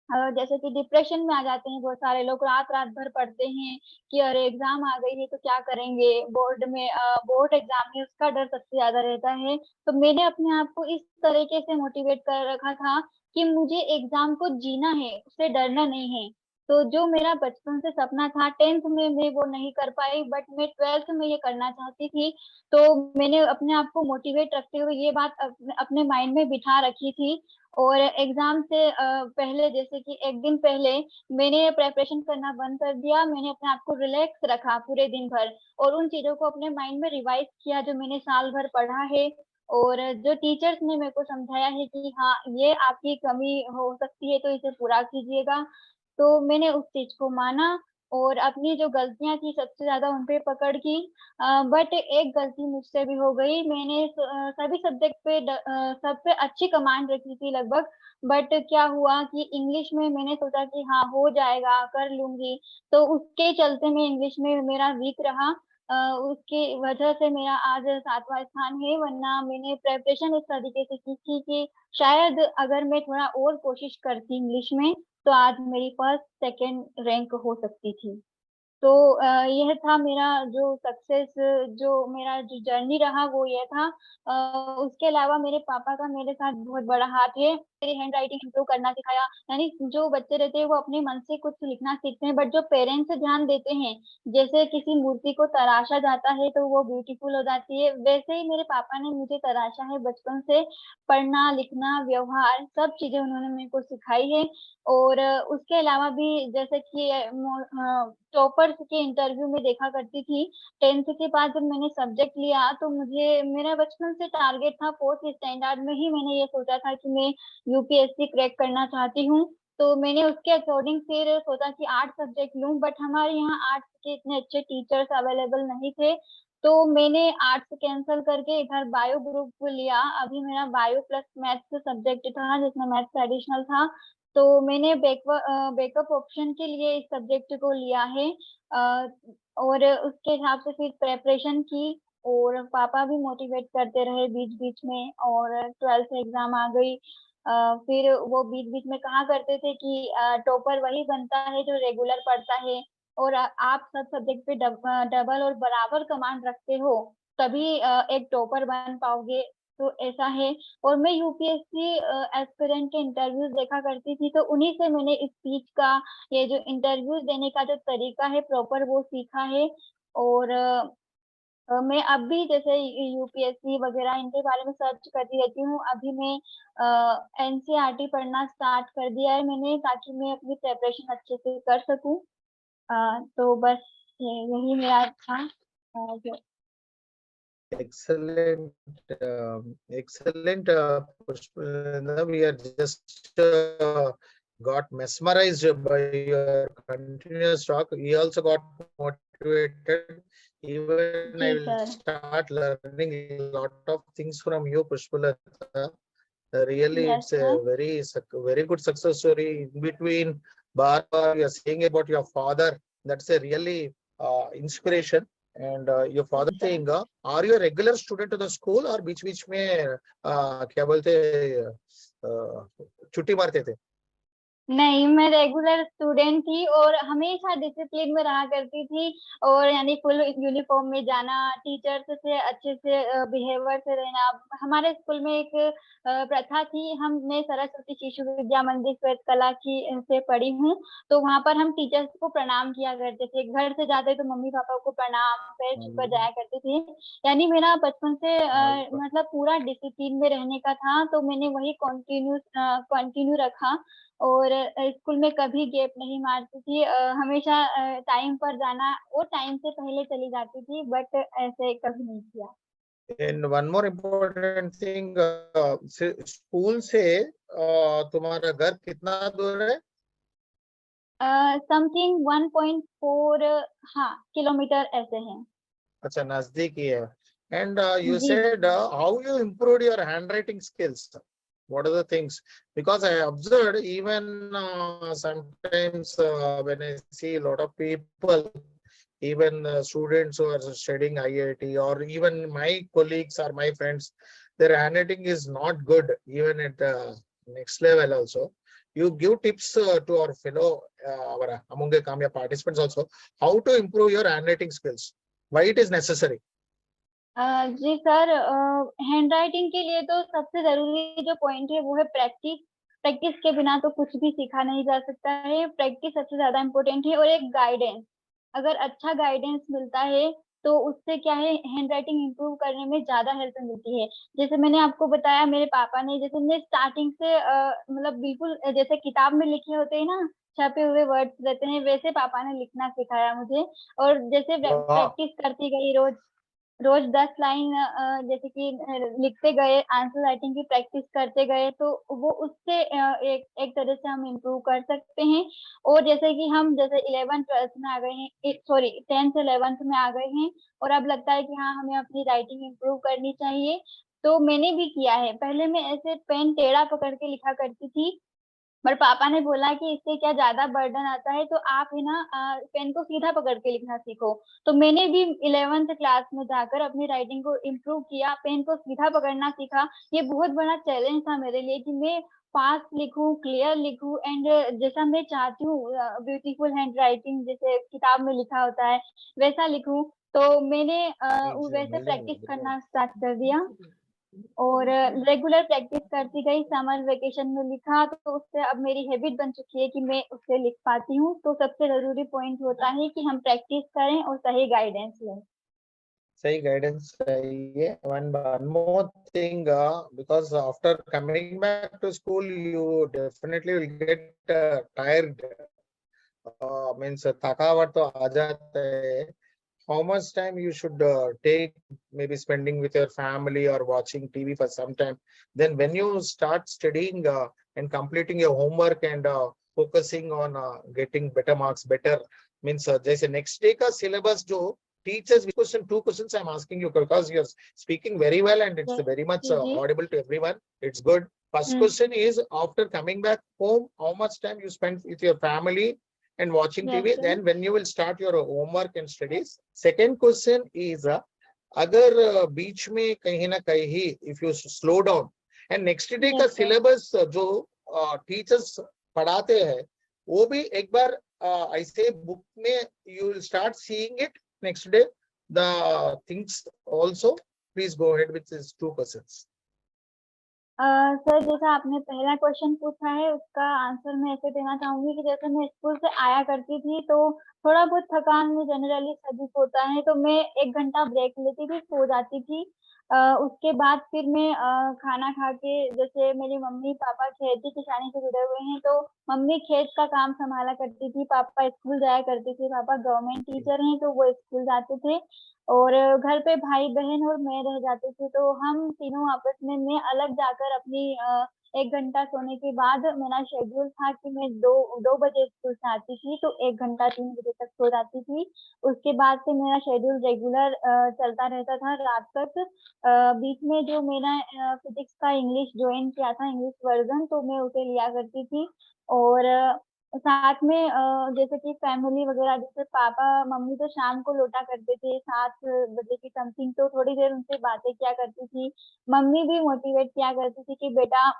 जैसे कि डिप्रेशन में आ जाते हैं बहुत सारे लोग, रात रात भर पढ़ते हैं कि अरे एग्जाम आ गई है तो क्या करेंगे, बोर्ड में बोर्ड एग्जाम में उसका डर सबसे ज्यादा रहता है। तो मैंने अपने आप को इस तरीके से मोटिवेट कर रखा था कि मुझे एग्जाम को जीना है, उससे डरना नहीं है। तो जो मेरा बचपन से सपना था, 10th में मैं वो नहीं कर पाई, बट मैं 12th में ये करना चाहती थी। तो मैंने अपने आप को मोटिवेट रखते हुए ये बात अपने माइंड में बिठा रखी थी। और एग्जाम से पहले, जैसे कि एक दिन पहले मैंने प्रेपरेशन करना बंद कर दिया, मैंने अपने आप को रिलैक्स रखा पूरे दिन भर और उन चीजों को अपने माइंड में रिवाइज किया जो मैंने साल भर पढ़ा है। और जो टीचर्स ने मेरे को समझाया है कि हाँ ये आपकी कमी हो सकती है तो इसे पूरा कीजिएगा, तो मैंने उस चीज को माना और अपनी जो गलतियां थी सबसे ज्यादा उन पे पकड़ की। बट एक गलती मुझसे भी हो गई, मैंने सभी सब्जेक्ट पे सब पे अच्छी कमांड रखी थी लगभग। बट क्या हुआ कि इंग्लिश में मैंने सोचा कि हाँ हो जाएगा, कर लूंगी, तो उसके चलते मैं इंग्लिश में मेरा वीक रहा। उसकी वजह से मेरा आज 7वां स्थान है, वरना मैंने प्रेपरेशन इस तरीके से की थी कि शायद अगर मैं थोड़ा और कोशिश करती इंग्लिश में तो आज मेरी फर्स्ट सेकंड रैंक हो सकती थी। तो यह था मेरा जो सक्सेस, जो मेरा जो जर्नी रहा वो ये था। उसके अलावा मेरे पापा का मेरे साथ बहुत बड़ा हाथ है, मेरी हैंड राइटिंग इम्प्रूव करना सिखाया। यानी जो बच्चे रहते हैं वो अपने मन से कुछ लिखना सीखते हैं, बट जो पेरेंट्स ध्यान देते हैं, जैसे किसी मूर्ति को तराशा जाता है तो वो ब्यूटीफुल हो जाती है, वैसे ही मेरे पापा ने मुझे तराशा है बचपन से। पढ़ना लिखना व्यवहार सब चीजें उन्होंने मेरे को सिखाई है। और उसके अलावा भी जैसे कि टॉपर्स के इंटरव्यू में देखा करती थी, 10th के बाद जब मैंने सब्जेक्ट लिया तो मुझे मेरा बचपन से टारगेट था, 4th स्टैंडर्ड में ही मैंने ये सोचा था कि मैं यूपीएससी क्रैक करना चाहती हूँ। तो मैंने उसके अकॉर्डिंग फिर सोचा कि आर्ट सब्जेक्ट लूं, बट हमारे यहाँ आर्ट्स के इतने अच्छे टीचर्स अवेलेबल नहीं थे, तो मैंने आर्ट्स कैंसिल करके इधर बायो ग्रुप लिया। अभी मेरा बायो प्लस मैथ्स सब्जेक्ट था जिसमें मैथ्स एडिशनल था, तो मैंने बैकअप ऑप्शन के लिए इस सब्जेक्ट को लिया है। और उसके हिसाब से फिर प्रेपरेशन की, और पापा भी मोटिवेट करते रहे बीच बीच में, और 12th एग्जाम आ गई। फिर वो बीच बीच में कहा करते थे कि टॉपर वही बनता है जो रेगुलर पढ़ता है, और आप सब सब्जेक्ट पे डबल और बराबर कमांड रखते हो, तभी एक टॉपर बन पाओगे। तो ऐसा है। और मैं यूपीएससी एस्पिरेंट के इंटरव्यूज देखा करती थी, तो उन्हीं से मैंने स्पीच का, ये जो इंटरव्यूज देने का जो तरीका है प्रॉपर वो सीखा है। और मैं अब भी जैसे यूपीएससी वगैरह इनके बारे में सर्च करती रहती हूँ। अभी मैं एनसीईआरटी पढ़ना स्टार्ट कर दिया है मैंने, ताकि मैं अपनी प्रेपरेशन अच्छे से कर सकूं। तो बस यही मेरा था। जो Excellent, excellent, Pushpendra. We are just got mesmerized by your continuous talk. We also got motivated. Even I जी will sir. start learning a lot of things from you, Pushpalata. Really, yes it's a sir. very good success story. In between, bar, you are saying about your father. That's a really inspiration. And your father saying, are you a regular student to the school or बीच-बीच में क्या बोलते छुट्टी मारते थे? नहीं, मैं regular student थी और हमेशा डिसिप्लिन में रहा करती थी और यानी फुल यूनिफॉर्म में जाना, टीचर्स से अच्छे से बिहेवियर से रहना। हमारे स्कूल में एक प्रथा थी, मैं सरस्वती शिशु विद्या मंदिर श्वेत कला की से पढ़ी हूँ, तो वहाँ पर हम टीचर्स को प्रणाम किया करते थे। घर से जाते तो मम्मी-पापा को प्रणाम, पैर छूकर जाया करते थे। यानी मेरा बचपन से मतलब पूरा डिसिप्लिन में रहने का था, तो मैंने वही कंटिन्यू रखा और स्कूल में कभी गैप नहीं मारती थी। हमेशा टाइम पर जाना और टाइम से पहले चली जाती थी, बट ऐसे कभी नहीं किया। And one more important thing, school से तुम्हारा घर कितना दूर है? समथिंग 1.4 हाँ, किलोमीटर ऐसे है। अच्छा, नजदीक ही है। And you जी। said how you improved your handwriting skills. What are the things? Because I observed even sometimes when I see a lot of people, even students who are studying IIT or even my colleagues or my friends, their handwriting is not good even at the next level also. You give tips to our fellow our among the Kamya participants also, how to improve your handwriting skills, why it is necessary. जी sir, hand writing के लिए तो सबसे जरूरी जो point है वो है प्रैक्टिस। प्रैक्टिस के बिना तो कुछ भी सीखा नहीं जा सकता है। प्रैक्टिस सबसे ज्यादा इम्पोर्टेंट है और एक गाइडेंस। अगर अच्छा गाइडेंस मिलता है तो उससे क्या है, हैंड राइटिंग इम्प्रूव करने में ज्यादा हेल्प मिलती है। जैसे मैंने आपको बताया, मेरे पापा ने जैसे मैं स्टार्टिंग से मतलब बिल्कुल जैसे किताब में लिखे होते हैं ना, छपे हुए वर्ड्स रहते हैं, वैसे पापा ने लिखना सिखाया मुझे। और जैसे Wow. प्रैक्टिस करती गई, रोज रोज 10 लाइन जैसे कि लिखते गए, आंसर राइटिंग की प्रैक्टिस करते गए, तो वो उससे एक तरह से हम इम्प्रूव कर सकते हैं। और जैसे कि हम जैसे 11th-12th में आ गए हैं, सॉरी 10th-11th में आ गए हैं और अब लगता है कि हाँ, हमें अपनी राइटिंग इम्प्रूव करनी चाहिए, तो मैंने भी किया है। पहले मैं ऐसे पेन टेढ़ा पकड़ के लिखा करती थी, पर पापा ने बोला कि इससे क्या ज़्यादा बर्डन आता है, तो आप है ना पेन को सीधा पकड़ के लिखना सीखो। तो मैंने भी 11th क्लास में जाकर अपनी राइटिंग को इम्प्रूव किया, पेन को सीधा पकड़ना सीखा। ये बहुत बड़ा चैलेंज था मेरे लिए कि मैं फास्ट लिखूँ, क्लियर लिखूँ एंड जैसा मैं चाहती हूँ ब्यूटीफुल हैंडराइटिंग जैसे किताब में लिखा होता है, वैसा लिखूँ। तो मैंने वैसे प्रैक्टिस करना स्टार्ट कर दिया और रेगुलर प्रैक्टिस करती गई। समर वेकेशन में लिखा तो उससे अब मेरी हैबिट बन चुकी है कि मैं उससे लिख पाती हूँ। तो सबसे ज़रूरी पॉइंट होता है कि हम प्रैक्टिस करें और सही गाइडेंस लें। सही गाइडेंस चाहिए। One more thing, because after coming back to school, you definitely will get tired. Means थकावट तो आ जाता है। How much time you should take, maybe spending with your family or watching TV for some time. Then when you start studying and completing your homework and focusing on getting better marks, better means जैसे next day का syllabus जो teachers question, two questions I'm asking you because you're speaking very well and it's very much audible to everyone. It's good. First question is, after coming back home, how much time you spend with your family and watching TV, then when you will start your homework and studies. Second question is, अगर बीच में कहीं ना कहीं if you slow down and next day का syllabus जो teachers पढ़ाते हैं वो भी एक बार ऐसे book में you will start seeing it next day the things also. Please go ahead with these two questions. Sir, जैसा आपने पहला क्वेश्चन पूछा है उसका आंसर मैं ऐसे देना चाहूंगी कि जैसे मैं स्कूल से आया करती थी तो थोड़ा बहुत थकान में जनरली सभी को होता है, तो मैं 1 घंटा ब्रेक लेती थी, सो जाती थी। उसके बाद फिर मैं खाना खा के, जैसे मेरी मम्मी पापा खेती किसानी से जुड़े हुए हैं, तो मम्मी खेत का काम संभाला करती थी, पापा स्कूल जाया करते थे। पापा गवर्नमेंट टीचर हैं तो वो स्कूल जाते थे और घर पे भाई बहन और मैं रह जाते थे। तो हम तीनों आपस में, मैं अलग जाकर अपनी 1 घंटा सोने के बाद मेरा शेड्यूल था कि मैं 2 बजे स्कूल से आती थी, तो 1 घंटा 3 बजे तक सो जाती थी। उसके बाद से मेरा शेड्यूल रेगुलर चलता रहता था रात तक। बीच में जो मेरा फिजिक्स का इंग्लिश ज्वाइन किया था, इंग्लिश वर्जन, तो मैं उसे लिया करती थी और साथ में जैसे कि फैमिली वगैरह, जैसे पापा मम्मी तो शाम को लौटा करते थे 7 बजे की समथिंग, तो थोड़ी देर उनसे बातें किया करती थी। मम्मी भी मोटिवेट किया करती थी कि बेटा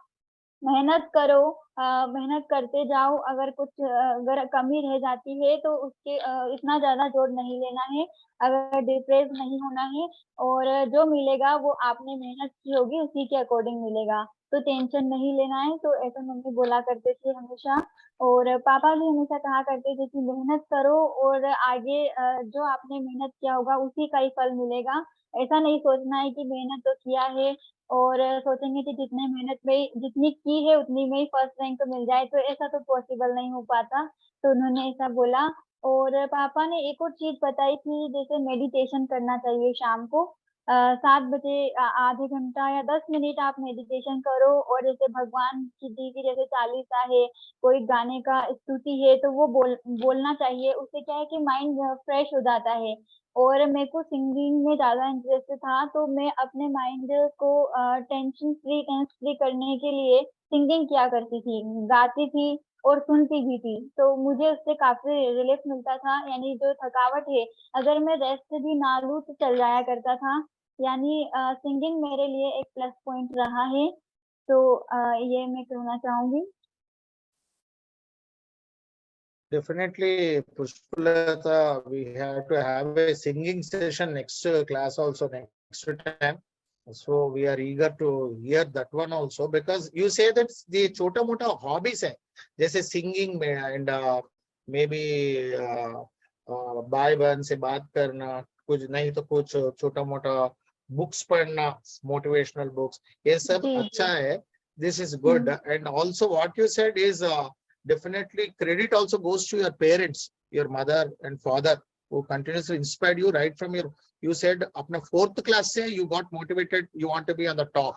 मेहनत करो, मेहनत करते जाओ, अगर कुछ अगर कमी रह जाती है तो उसके इतना ज्यादा जोर नहीं लेना है, अगर डिप्रेस नहीं होना है, और जो मिलेगा वो आपने मेहनत की होगी उसी के अकॉर्डिंग मिलेगा, तो टेंशन नहीं लेना है। तो ऐसा मम्मी बोला करते थे हमेशा। और पापा भी हमेशा कहा करते थे कि मेहनत करो और आगे जो आपने मेहनत किया होगा उसी का ही फल मिलेगा। ऐसा नहीं सोचना है कि मेहनत तो किया है और सोचेंगे कि जितने मेहनत में जितनी की है उतनी में ही फर्स्ट रैंक मिल जाए, तो ऐसा तो पॉसिबल नहीं हो पाता। तो उन्होंने ऐसा बोला। और पापा ने एक और चीज बताई थी, जैसे मेडिटेशन करना चाहिए शाम को 7 बजे, आधे घंटा या 10 मिनट आप मेडिटेशन करो, और जैसे भगवान की दी की जैसे चालीसा है, कोई गाने का स्तुति है, तो वो बोलना चाहिए। उससे क्या है कि माइंड फ्रेश हो जाता है। और मेरे को सिंगिंग में ज्यादा इंटरेस्ट था, तो मैं अपने माइंड को टेंशन फ्री करने के लिए सिंगिंग किया करती थी, गाती थी और सुनती भी थी। तो मुझे उससे काफी रिलीफ मिलता था, यानी जो थकावट है, अगर मैं रेस्ट भी ना लूँ तो चल जाया करता था। यानी सिंगिंग मेरे लिए एक प्लस पॉइंट रहा है। तो ये मैं कहना चाहूंगी। Definitely, Pushpalata, we have to have a singing session next class also next time. So we are eager to hear that one also, because you say that the chota mota hobbies hai, जैसे singing में and maybe भाई बहन से बात करना, कुछ नहीं तो कुछ छोटा मोटा बुक्स पढ़ना, motivational books, ये सब जी अच्छा जी। है. This is good. And also what you said is definitely credit also goes to your parents, your mother and father, who continuously inspired you right from your, you said apna 4th class say you got motivated, you want to be on the top.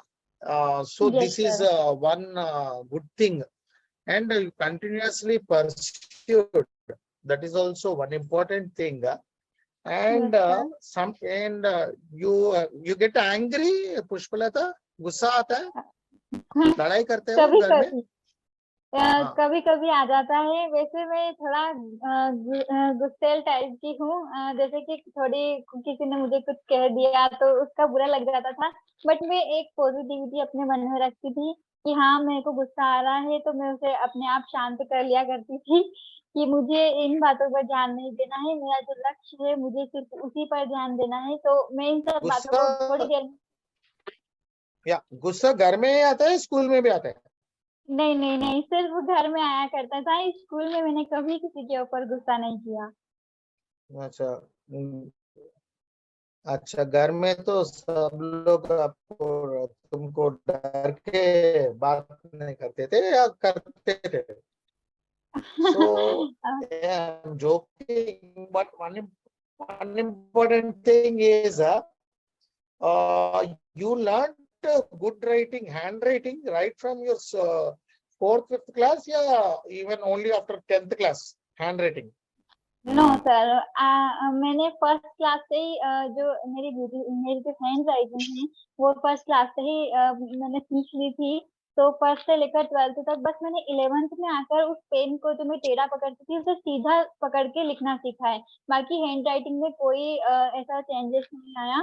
So yes this is sir. one good thing, and you continuously pursued. That is also one important thing. And yes sir. you get angry, Pushpalata, गुस्सा आता है, लड़ाई करते हो कभी घर में? कभी हाँ. कभी कभी आ जाता है। वैसे मैं थोड़ा गुस्सेल टाइप की हूँ। जैसे कि थोड़ी किसी ने मुझे कुछ कह दिया तो उसका बुरा लग जाता था, बट मैं एक पॉजिटिविटी अपने मन में रखती थी कि हाँ मेरे को गुस्सा आ रहा है, तो मैं उसे अपने आप शांत कर लिया करती थी कि मुझे इन बातों पर ध्यान नहीं देना है, मेरा जो लक्ष्य है मुझे सिर्फ उसी पर ध्यान देना है। तो मैं इन सब बातों गुस्सा, को थोड़ी देर। या गुस्सा घर में ही आता है, स्कूल में भी आता है? नहीं नहीं नहीं, सिर्फ घर में आया करता था, स्कूल में मैंने कभी किसी के ऊपर गुस्सा नहीं किया। अच्छा. अच्छा, घर में तो सब लोग आपको, तुमको डर के बात नहीं करते थे या करते थे? So yeah, I'm joking, but one important thing is you learned good writing, handwriting right from your 4th, 5th class, या even only after 10th class handwriting? No sir, मैंने फर्स्ट क्लास से ही जो मेरी जो हैंड राइटिंग है वो first class से ही मैंने सीख ली थी। तो फर्स्ट से लेकर 12th तक बस मैंने 11th में आकर उस पेन को जो मैं टेढ़ा पकड़ती थी उसे सीधा पकड़ के लिखना सीखा है। बाकी हैंड राइटिंग में कोई ऐसा चेंजेस नहीं आया।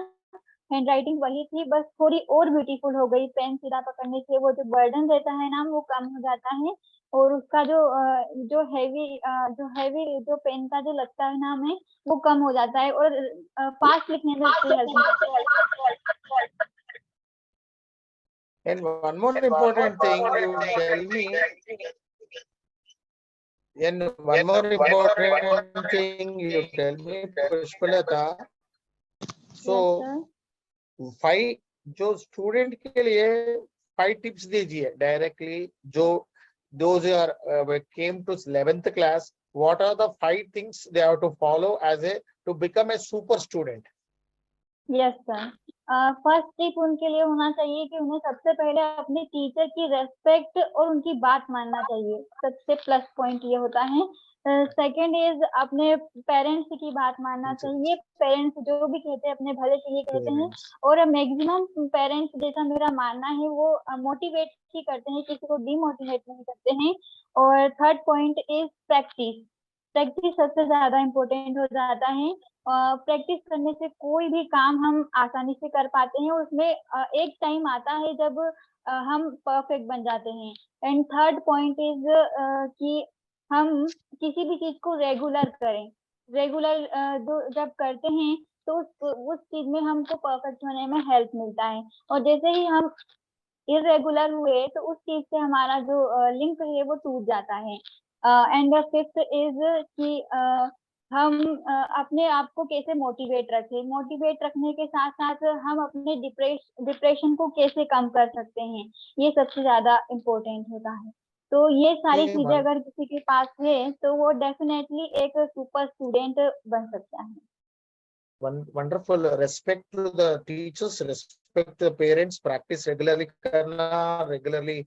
हैंड राइटिंग वही थी, बस थोड़ी और ब्यूटीफुल हो गई। पेन सीधा पकड़ने से वो जो बर्डन रहता है ना वो कम हो जाता है, और उसका जो पेन का जो लगता है ना हमें, वो कम हो जाता है, और फास्ट लिखने में उससे हेल्प मिलती है। And one more important thing you tell me, and one more important thing you tell me, Pushpalata. Yes So sir. 5 जो स्टूडेंट के लिए 5 टिप्स दीजिए डायरेक्टली, जो those who are came to 11th class, what are the 5 things they have to follow as a to become a super student? Yes sir. First tip उनके लिए होना चाहिए कि उन्हें सबसे पहले अपने टीचर की रेस्पेक्ट और उनकी बात मानना चाहिए, सबसे प्लस पॉइंट ये होता है। सेकंड इज अपने पेरेंट्स की बात मानना चाहिए, पेरेंट्स जो भी कहते हैं अपने भले के लिए कहते हैं, और मैक्सिमम पेरेंट्स, जैसा मेरा मानना है, वो मोटिवेट ही करते हैं, किसी को डिमोटिवेट नहीं करते हैं। और third point is practice. Practice सबसे ज्यादा इम्पोर्टेंट हो जाता है। प्रैक्टिस करने से कोई भी काम हम आसानी से कर पाते हैं, उसमें एक टाइम आता है जब हम परफेक्ट बन जाते हैं। एंड थर्ड पॉइंट इज कि हम किसी भी चीज को रेगुलर करें। रेगुलर जब करते हैं तो उस चीज में हमको परफेक्ट होने में हेल्प मिलता है, और जैसे ही हम इरेगुलर हुए तो उस चीज से हमारा जो लिंक है वो टूट जाता है। एंड द फिफ्थ इज कि हम अपने आप को कैसे मोटिवेट रखें। मोटिवेट रखने के साथ साथ हम अपने डिप्रेशन को कैसे कम कर सकते हैं, ये सबसे ज्यादा इम्पोर्टेंट होता है। तो ये सारी चीजें अगर किसी के पास है तो वो डेफिनेटली एक सुपर स्टूडेंट बन सकता है। Wonderful. Respect to the teachers, respect the parents, practice regularly करना, regularly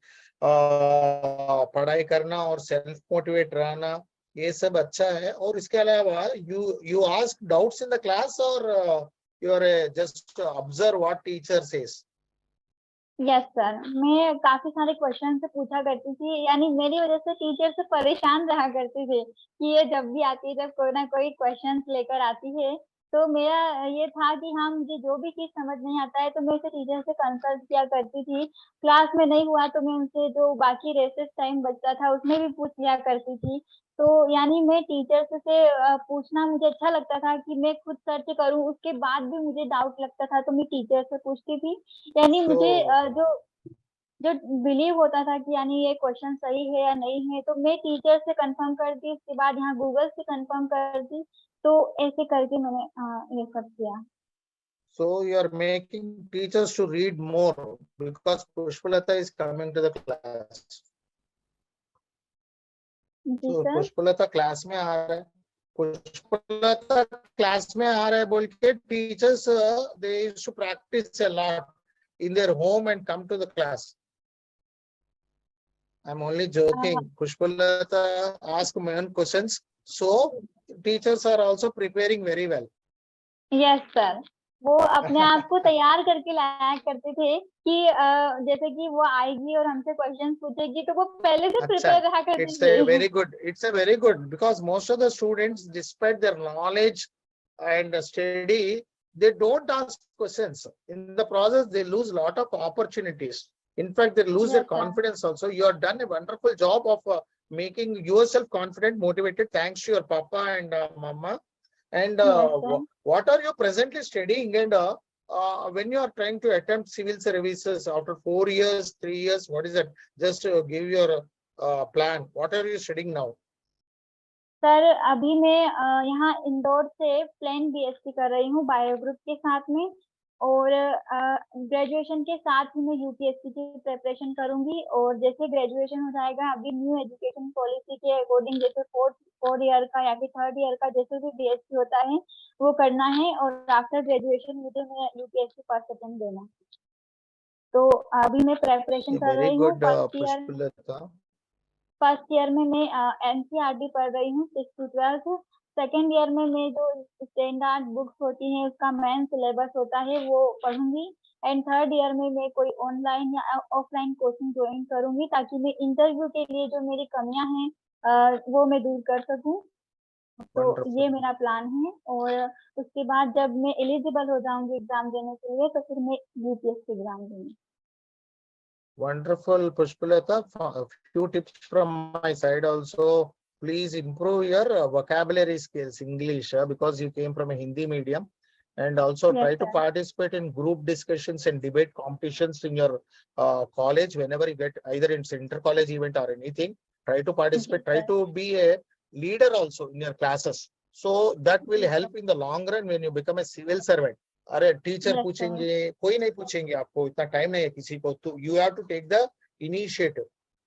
पढ़ाई करना और self motivate रहना, ये सब अच्छा है। और इसके अलावा you ask doubts in the class or you are just observe what teacher says? Yes sir, मैं काफी सारे क्वेश्चन से पूछा करती थी, यानी मेरी वजह से टीचर से परेशान रहा करते थे कि ये जब भी आती है, जब कोई ना कोई क्वेश्चन लेकर आती है, तो मेरा ये था कि हाँ, मुझे जो भी चीज समझ नहीं आता है तो मैं उसे टीचर से कंसल्ट किया करती थी। क्लास में नहीं हुआ तो मैं उनसे जो बाकी रेसेस टाइम बचता था उसमें भी पूछ लिया करती थी। तो यानी मैं टीचर से पूछना मुझे अच्छा लगता था कि मैं खुद सर्च करूं, उसके बाद भी मुझे डाउट लगता था तो मैं टीचर से पूछती थी। यानी मुझे जो जो बिलीव होता था कि यानी ये क्वेश्चन सही है या नहीं है, तो मैं टीचर से कंफर्म करती, उसके बाद यहाँ गूगल से कंफर्म करती। तो ऐसे करके मैंने ये सब किया। So you are making teachers to read more because Pushpalata is coming to the class. जी So सर। पुष्पलता क्लास में आ रहा है, पुष्पलता क्लास में आ रहा है बोल के teachers they used to practice a lot in their home and come to the class. I'm only joking. Pushpalata ask my own questions, so teachers are also preparing very well. Yes sir, वो अपने आप को तैयार करके लाया करते थे कि जैसे कि वो आएगी और हमसे क्वेश्चन पूछेगी तो वो पहले से प्रिपेयर रहा करते It's थे। a very good. It's a very good because most of the students, despite their knowledge and study, they don't ask questions. In the process, they lose a lot of opportunities. In fact, they lose their Yes, sir. confidence also. You have done a wonderful job of making yourself confident, motivated. Thanks to your papa and mama. And Yes, sir. what are you presently studying? And when you are trying to attempt civil services after 4 years, 3 years, what is it? Just give your plan. What are you studying now? Sir अभी मैं यहाँ इंदौर से plane BSc कर रही हूँ bio group के साथ में, और ग्रेजुएशन के साथ ही मैं यूपीएससी की प्रिपरेशन करूंगी। और जैसे ग्रेजुएशन हो जाएगा, अभी न्यू एजुकेशन पॉलिसी के अकॉर्डिंग जैसे फोर्थ ईयर का या फिर थर्ड ईयर का जैसे भी बीएससी होता है वो करना है, और आफ्टर ग्रेजुएशन मुझे मैं यूपीएससी फर्स्ट अटेम्प्ट देना है। तो अभी मैं प्रिपरेशन कर Very रही हूँ। good, Pushpalata. फर्स्ट ईयर में मैं एनसीईआरटी पढ़ रही हूँ 6th to 12th। Second year में मैं जो स्टैंडर्ड बुक्स होती हैं उसका मेन सिलेबस होता है वो पढ़ूंगी। एंड थर्ड ईयर में मैं कोई ऑनलाइन या ऑफलाइन कोचिंग ज्वाइन करूंगी ताकि मैं इंटरव्यू के लिए जो मेरी कमियां हैं वो मैं दूर कर सकूं। तो ये मेरा प्लान है, और उसके बाद जब मैं एलिजिबल हो जाऊंगी एग्जाम देने के लिए तो फिर मैं यूपीएससी एग्जाम दूंगी। Wonderful, Pushpalata. A few tips from my side also. Please improve your vocabulary skills, English, because you came from a Hindi medium. And also Yes, try to sir. participate in group discussions and debate competitions in your college whenever you get either in inter college event or anything. Try to participate. Yes, Try sir. to be a leader also in your classes. So that will Yes, sir. help in the long run when you become a civil servant. अरे teacher Yes, sir. पूछेंगे, कोई नहीं पूछेंगे, आपको इतना time नहीं है किसी को, तो you have to take the initiative.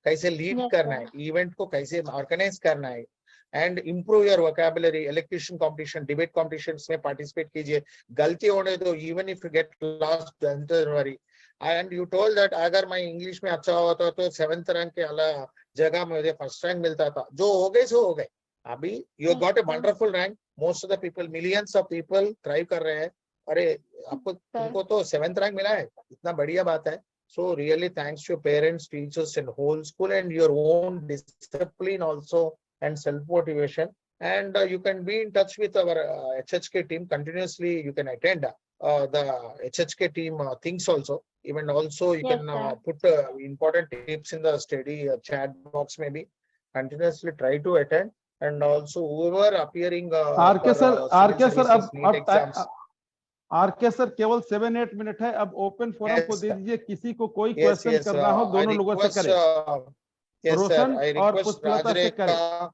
कैसे लीड Yes, करना sir. है, इवेंट को कैसे ऑर्गेनाइज करना है, and improve your vocabulary. Elocution competition, debate competitions में participate कीजिए. गलती होने दो, even if you get lost, don't worry. And you told that अगर मैं इंग्लिश में अच्छा होता तो 7th रैंक के अलग जगह में मुझे फर्स्ट रैंक मिलता था. जो हो गए सो हो गए. अभी you got a wonderful rank. Most of the people, millions of people try कर रहे हैं. अरे आपको तुमको तो 7th रैंक मिला है, इतना बढ़िया बात है. So really thanks to your parents, teachers and whole school and your own discipline also and self motivation. And you can be in touch with our HHK team continuously. You can attend the HHK team things also. Even also you Yes, can sir. put important tips in the study chat box maybe. Continuously try to attend. And also whoever appearing RK sir, civil RK sir, services, NEET अब exams. RK sir केवल 7-8 minute है. अब open forum को Yes, दे sir. दीजिए. किसी को कोई Yes, question yes. करना हो I दोनों लोगों से request. करें. Yes, sir. रोशन I और request पुष्पलता से करें.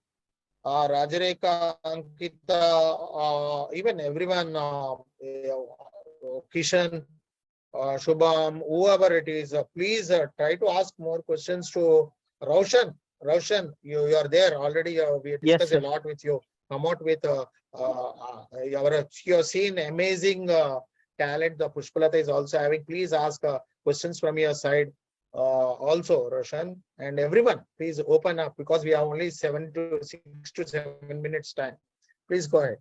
Rajareka, Ankita, even everyone, Kishan, Shubham, whoever it is, please try to ask more questions to Roshan. Roshan, you are there already. We Yes, discussed sir. a lot with you. Come out with you have seen amazing talent. The Pushpalata is also having. Please ask questions from your side. Also, Roshan and everyone, please open up because we have only 6 to 7 minutes time. Please go ahead.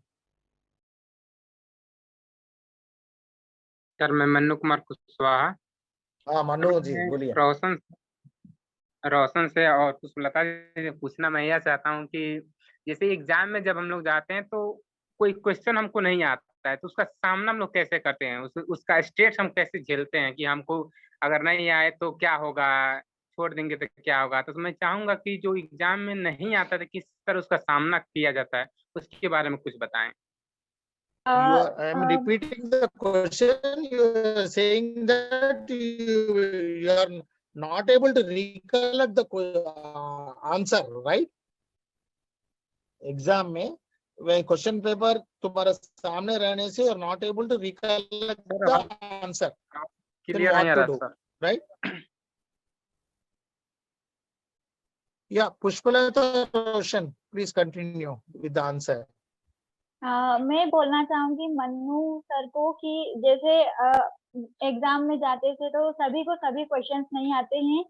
Sir मैं मन्नू कुमार कुशवाहा. हाँ मनु जी बोलिए. रोशन से और पुष्पलता जी से पूछना मैं यह चाहता हूँ कि जैसे एग्जाम में जब हम लोग जाते हैं तो कोई क्वेश्चन हमको नहीं आता है तो उसका सामना हम लोग कैसे करते हैं, उसका स्टेट हम कैसे झेलते हैं कि हमको अगर नहीं आए तो क्या होगा, छोड़ देंगे तो क्या होगा. तो मैं चाहूंगा कि जो एग्जाम में नहीं आता तो किस तरह उसका सामना किया जाता है उसके बारे में कुछ बताएं. I am repeating the question. You are saying that you are not able to recollect the answer, right? Exam में when question paper तुम्हारे सामने रहने से you are not able to recollect the answer. Then what to do, right? Yeah, Pushpalata, Roshan, please continue with the answer. मैं बोलना चाहूंगी Mannu sir को कि जैसे एग्जाम में जाते थे तो सभी को सभी क्वेश्चंस नहीं आते हैं.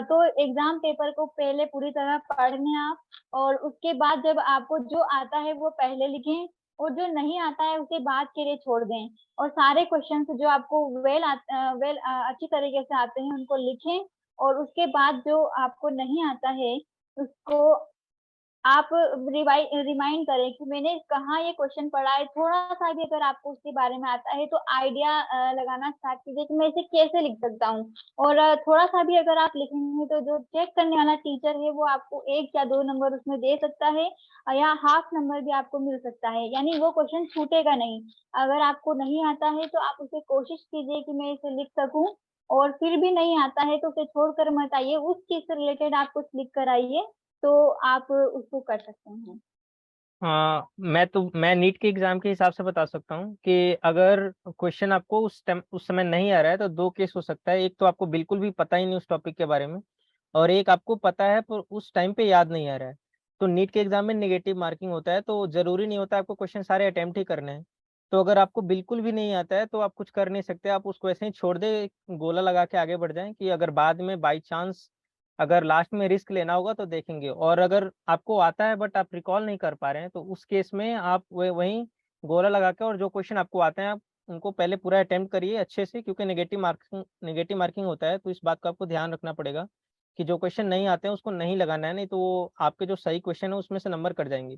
तो एग्जाम पेपर को पहले पूरी तरह पढ़ लें आप और उसके बाद जब आपको जो आता है वो पहले लिखें और जो नहीं आता है उसे बाद के लिए छोड़ दें और सारे क्वेश्चंस जो आपको अच्छी तरीके से आते हैं उनको लिखें और उसके बाद जो आपको नहीं आता है उसको आप रिमाइंड करें कि मैंने कहाँ ये क्वेश्चन पढ़ा है. थोड़ा सा भी अगर आपको उसके बारे में आता है तो आइडिया लगाना स्टार्ट कीजिए कि मैं इसे कैसे लिख सकता हूँ और थोड़ा सा भी अगर आप लिखेंगे तो जो चेक करने वाला टीचर है वो आपको 1 या 2 नंबर उसमें दे सकता है या हाफ नंबर भी आपको मिल सकता है. यानी वो क्वेश्चन छूटेगा नहीं. अगर आपको नहीं आता है तो आप उसे कोशिश कीजिए कि मैं इसे लिख सकूं और फिर भी नहीं आता है तो उसे छोड़कर मत आइए. उस चीज से रिलेटेड आप कुछ लिख कर आइए तो आप उसको कर सकते हैं. मैं नीट के एग्जाम के हिसाब से बता सकता हूँ कि अगर क्वेश्चन आपको उस समय नहीं आ रहा है तो 2 केस हो सकता है. एक तो आपको बिल्कुल भी पता ही नहीं उस टॉपिक के बारे में और एक आपको पता है पर उस टाइम पे याद नहीं आ रहा है. तो नीट के एग्जाम में नेगेटिव मार्किंग होता है तो जरूरी नहीं होता आपको क्वेश्चन सारे अटेम्प्ट ही करने हैं. तो अगर आपको बिल्कुल भी नहीं आता है तो आप कुछ कर नहीं सकते. आप उसको ऐसे ही छोड़ दे, गोला लगा के आगे बढ़ जाएं कि अगर बाद में बाई चांस अगर लास्ट में रिस्क लेना होगा तो देखेंगे. और अगर आपको आता है बट आप रिकॉल नहीं कर पा रहे हैं तो उस केस में आप वहीं गोला लगा के और जो क्वेश्चन आपको आते हैं आप उनको पहले पूरा अटेम्प्ट करिए अच्छे से क्योंकि नेगेटिव मार्किंग होता है. तो इस बात का आपको ध्यान रखना पड़ेगा कि जो क्वेश्चन नहीं आते हैं उसको नहीं लगाना है, नहीं तो वो आपके जो सही क्वेश्चन है उसमें से नंबर कट जाएंगे.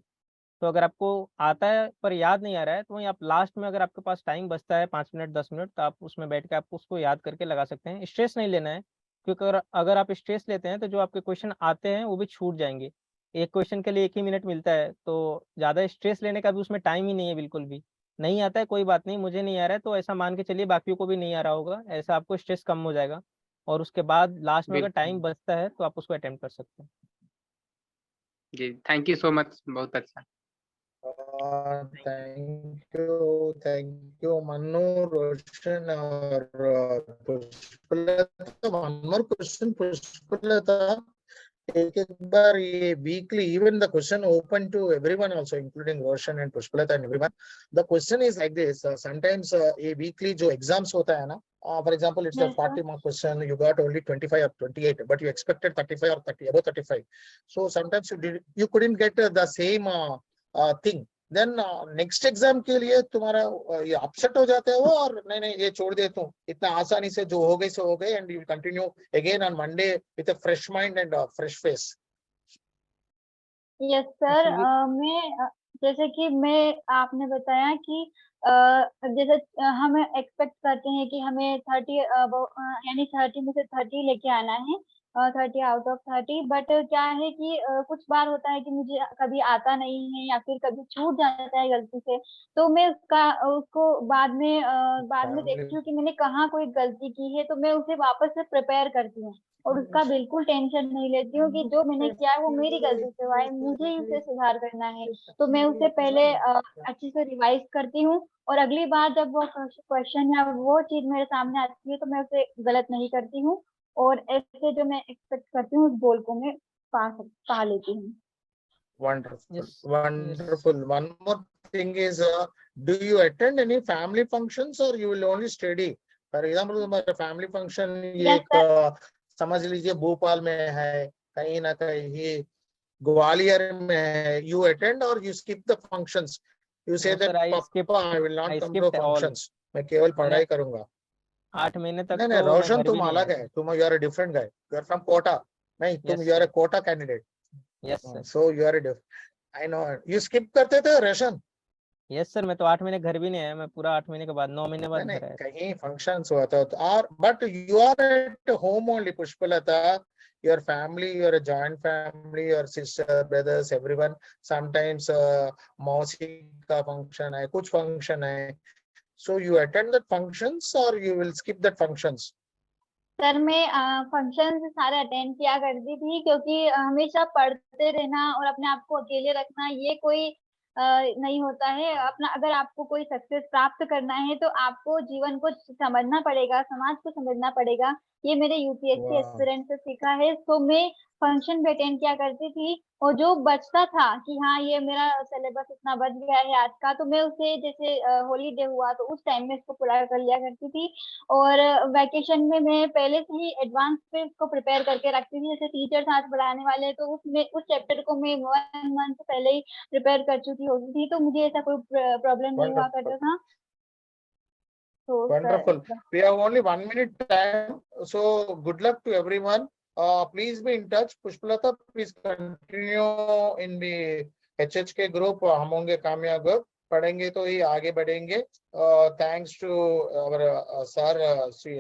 तो अगर आपको आता है पर याद नहीं आ रहा है तो वहीं आप लास्ट में अगर आपके पास टाइम बचता है 5 मिनट 10 मिनट तो आप उसमें बैठ के आप उसको याद करके लगा सकते हैं. स्ट्रेस नहीं लेना है क्योंकि अगर आप स्ट्रेस लेते हैं तो जो आपके क्वेश्चन आते हैं वो भी छूट जाएंगे. एक क्वेश्चन के लिए 1 ही मिनट मिलता है तो ज़्यादा स्ट्रेस लेने का भी उसमें टाइम ही नहीं है. बिल्कुल भी नहीं आता है कोई बात नहीं, मुझे नहीं आ रहा है तो ऐसा मान के चलिए बाकियों को भी नहीं आ रहा होगा, ऐसा आपको स्ट्रेस कम हो जाएगा और उसके बाद लास्ट में अगर टाइम बचता है तो आप उसको अटेम्प्ट कर सकते हैं. जी थैंक यू सो मच, बहुत अच्छा. Thank you, Manu, Roshan, or Pushpalata. One more question, Pushpalata. एक बार ये weekly, even the question open to everyone also, including Roshan and Pushpalata and everyone. The question is like this: sometimes a weekly जो exams होता है ना, for example, it's a Yes, sir. 40 mark question, you got only 25 or 28, but you expected 35 or 30, above 35. So sometimes you couldn't get the same thing. Then next exam के लिए तुम्हारा ये upset हो जाते हो और नहीं ये छोड़ देता हूँ, इतना आसानी से जो हो गई सो हो गई, and you will continue again on Monday with a fresh mind and a fresh face. Yes sir, Actually, मैं जैसे कि मैं आपने बताया कि जैसे हम एक्सपेक्ट करते हैं कि हमें 30 यानी 30 में से 30 लेके आना है, 30 आउट ऑफ 30, बट क्या है कि कुछ बार होता है कि मुझे कभी आता नहीं है या फिर कभी छूट जाता है गलती से, तो मैं उसको बाद में देखती हूँ कि मैंने कहाँ कोई गलती की है, तो मैं उसे वापस से प्रिपेयर करती हूँ और उसका बिल्कुल टेंशन नहीं लेती हूँ कि जो मैंने किया है वो मेरी गलती से हुआ है, मुझे ही उसे सुधार करना है। तो मैं उसे पहले अच्छे से रिवाइज करती हूँ और अगली बार जब वो क्वेश्चन या वो चीज मेरे सामने आती है तो मैं उसे गलत नहीं करती हूँ और ऐसे जो मैं एक्सपेक्ट करती हूँ उस गोल को मैं पा लेती हूँ। Wonderful, yes, wonderful. One more thing is, do you attend any family functions or you will only study? For example, तुम्हारा family function ये Yes, sir. समझ लीजिए भोपाल में है, कहीं ना कहीं ग्वालियर में है, you attend or you skip the functions? You say no, that sir, I skipped. Papa, I will not I come to skipped all. functions. मैं केवल पढ़ाई करूंगा. 8 महीने तक नहीं तो मैं रोशन घर तुम भी नहीं अलग आया है, तुम you are a different guy. You are from Kota. नहीं तुम Yes, you are a sir. Kota candidate. Yes, sir. So you are a different. I know. You skip करते थे रोशन? Yes, sir. मैं तो 8 महीने घर भी नहीं आया, मैं पूरा 8 महीने के बाद 9 महीने बाद नहीं घर आया। कहीं functions हुआ था और but you are at home only Pushpalata. Your family, you're a joint family, your sister, brothers, everyone. Sometimes मौसी का function है, कुछ function है. So you attend that functions or you will skip that functions? Sir मैं function सारे attend किया करती थी क्योंकि हमेशा पढ़ते रहना और अपने आप को अकेले रखना ये कोई नहीं होता है। अपना अगर आपको कोई सक्सेस प्राप्त करना है तो आपको जीवन को समझना पड़ेगा, समाज को समझना पड़ेगा। ये मेरे यूपीएससी Wow. एस्पिरेंट से सीखा है। तो मैं फंक्शन भी अटेंड किया करती थी और जो बचता था कि हाँ ये मेरा सिलेबस इतना बच गया है आज का, तो मैं उसे जैसे हॉलीडे हुआ तो उस टाइम में इसको पूरा कर लिया करती थी और वैकेशन में मैं पहले से ही एडवांस पे उसको प्रिपेयर करके रखती थी। जैसे टीचर्स आज पढ़ाने वाले तो उसमें उस चैप्टर को मैं 1 मंथ पहले ही प्रिपेयर कर चुकी होती थी, तो मुझे ऐसा कोई प्रॉब्लम नहीं हुआ Wonderful. करता था। तो Wonderful. We have only 1 minute time, so good luck to everyone. Please be in touch. Pushpalata, please continue in the HHK group. हम होंगे कामयाब group. पढ़ेंगे तो ही आगे बढ़ेंगे. Thanks to our sir,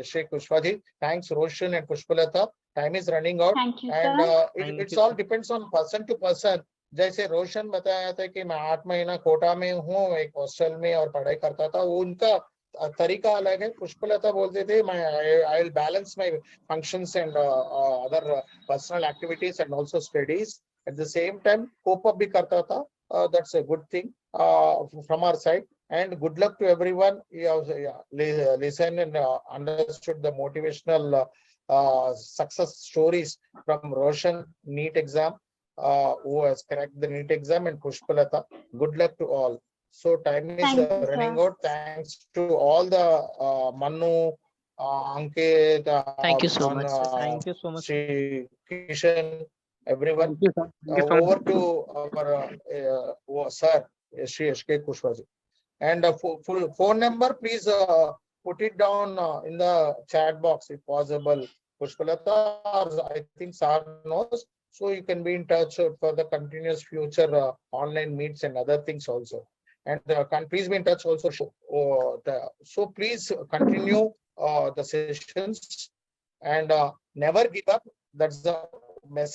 Shri Kushwaji. Thanks Roshan and Pushpalata. Time is running out. Thank you And sir. it's all depends on person to person. जैसे रोशन बताया था कि मैं 8 महीना कोटा में हूँ, एक हॉस्टल में और पढ़ाई करता था, वो उनका तरीका अलग है. पुष्पलता बोलते थे I will balance my functions and other personal activities and also studies at the same time cope up भी करता था. That's a good thing from our side, and good luck to everyone. Listen and understood the motivational success stories from Roshan NEET exam, who has cracked the NEET exam, and Pushpalata. Good luck to all. So time is Thank you, running sir. out. Thanks to all the Manu, Ankit, Thank you so much, sir. Thank you so much. Sri Kishan, everyone. Thank you, sir. Thank you so Over much. to our sir, Sri SK Kushwaji. And full phone number, please put it down in the chat box if possible. Pushpalata, I think sir knows. So you can be in touch for the continuous future online meets and other things also. And please be in touch also. So please continue the sessions and never give up. That's the message.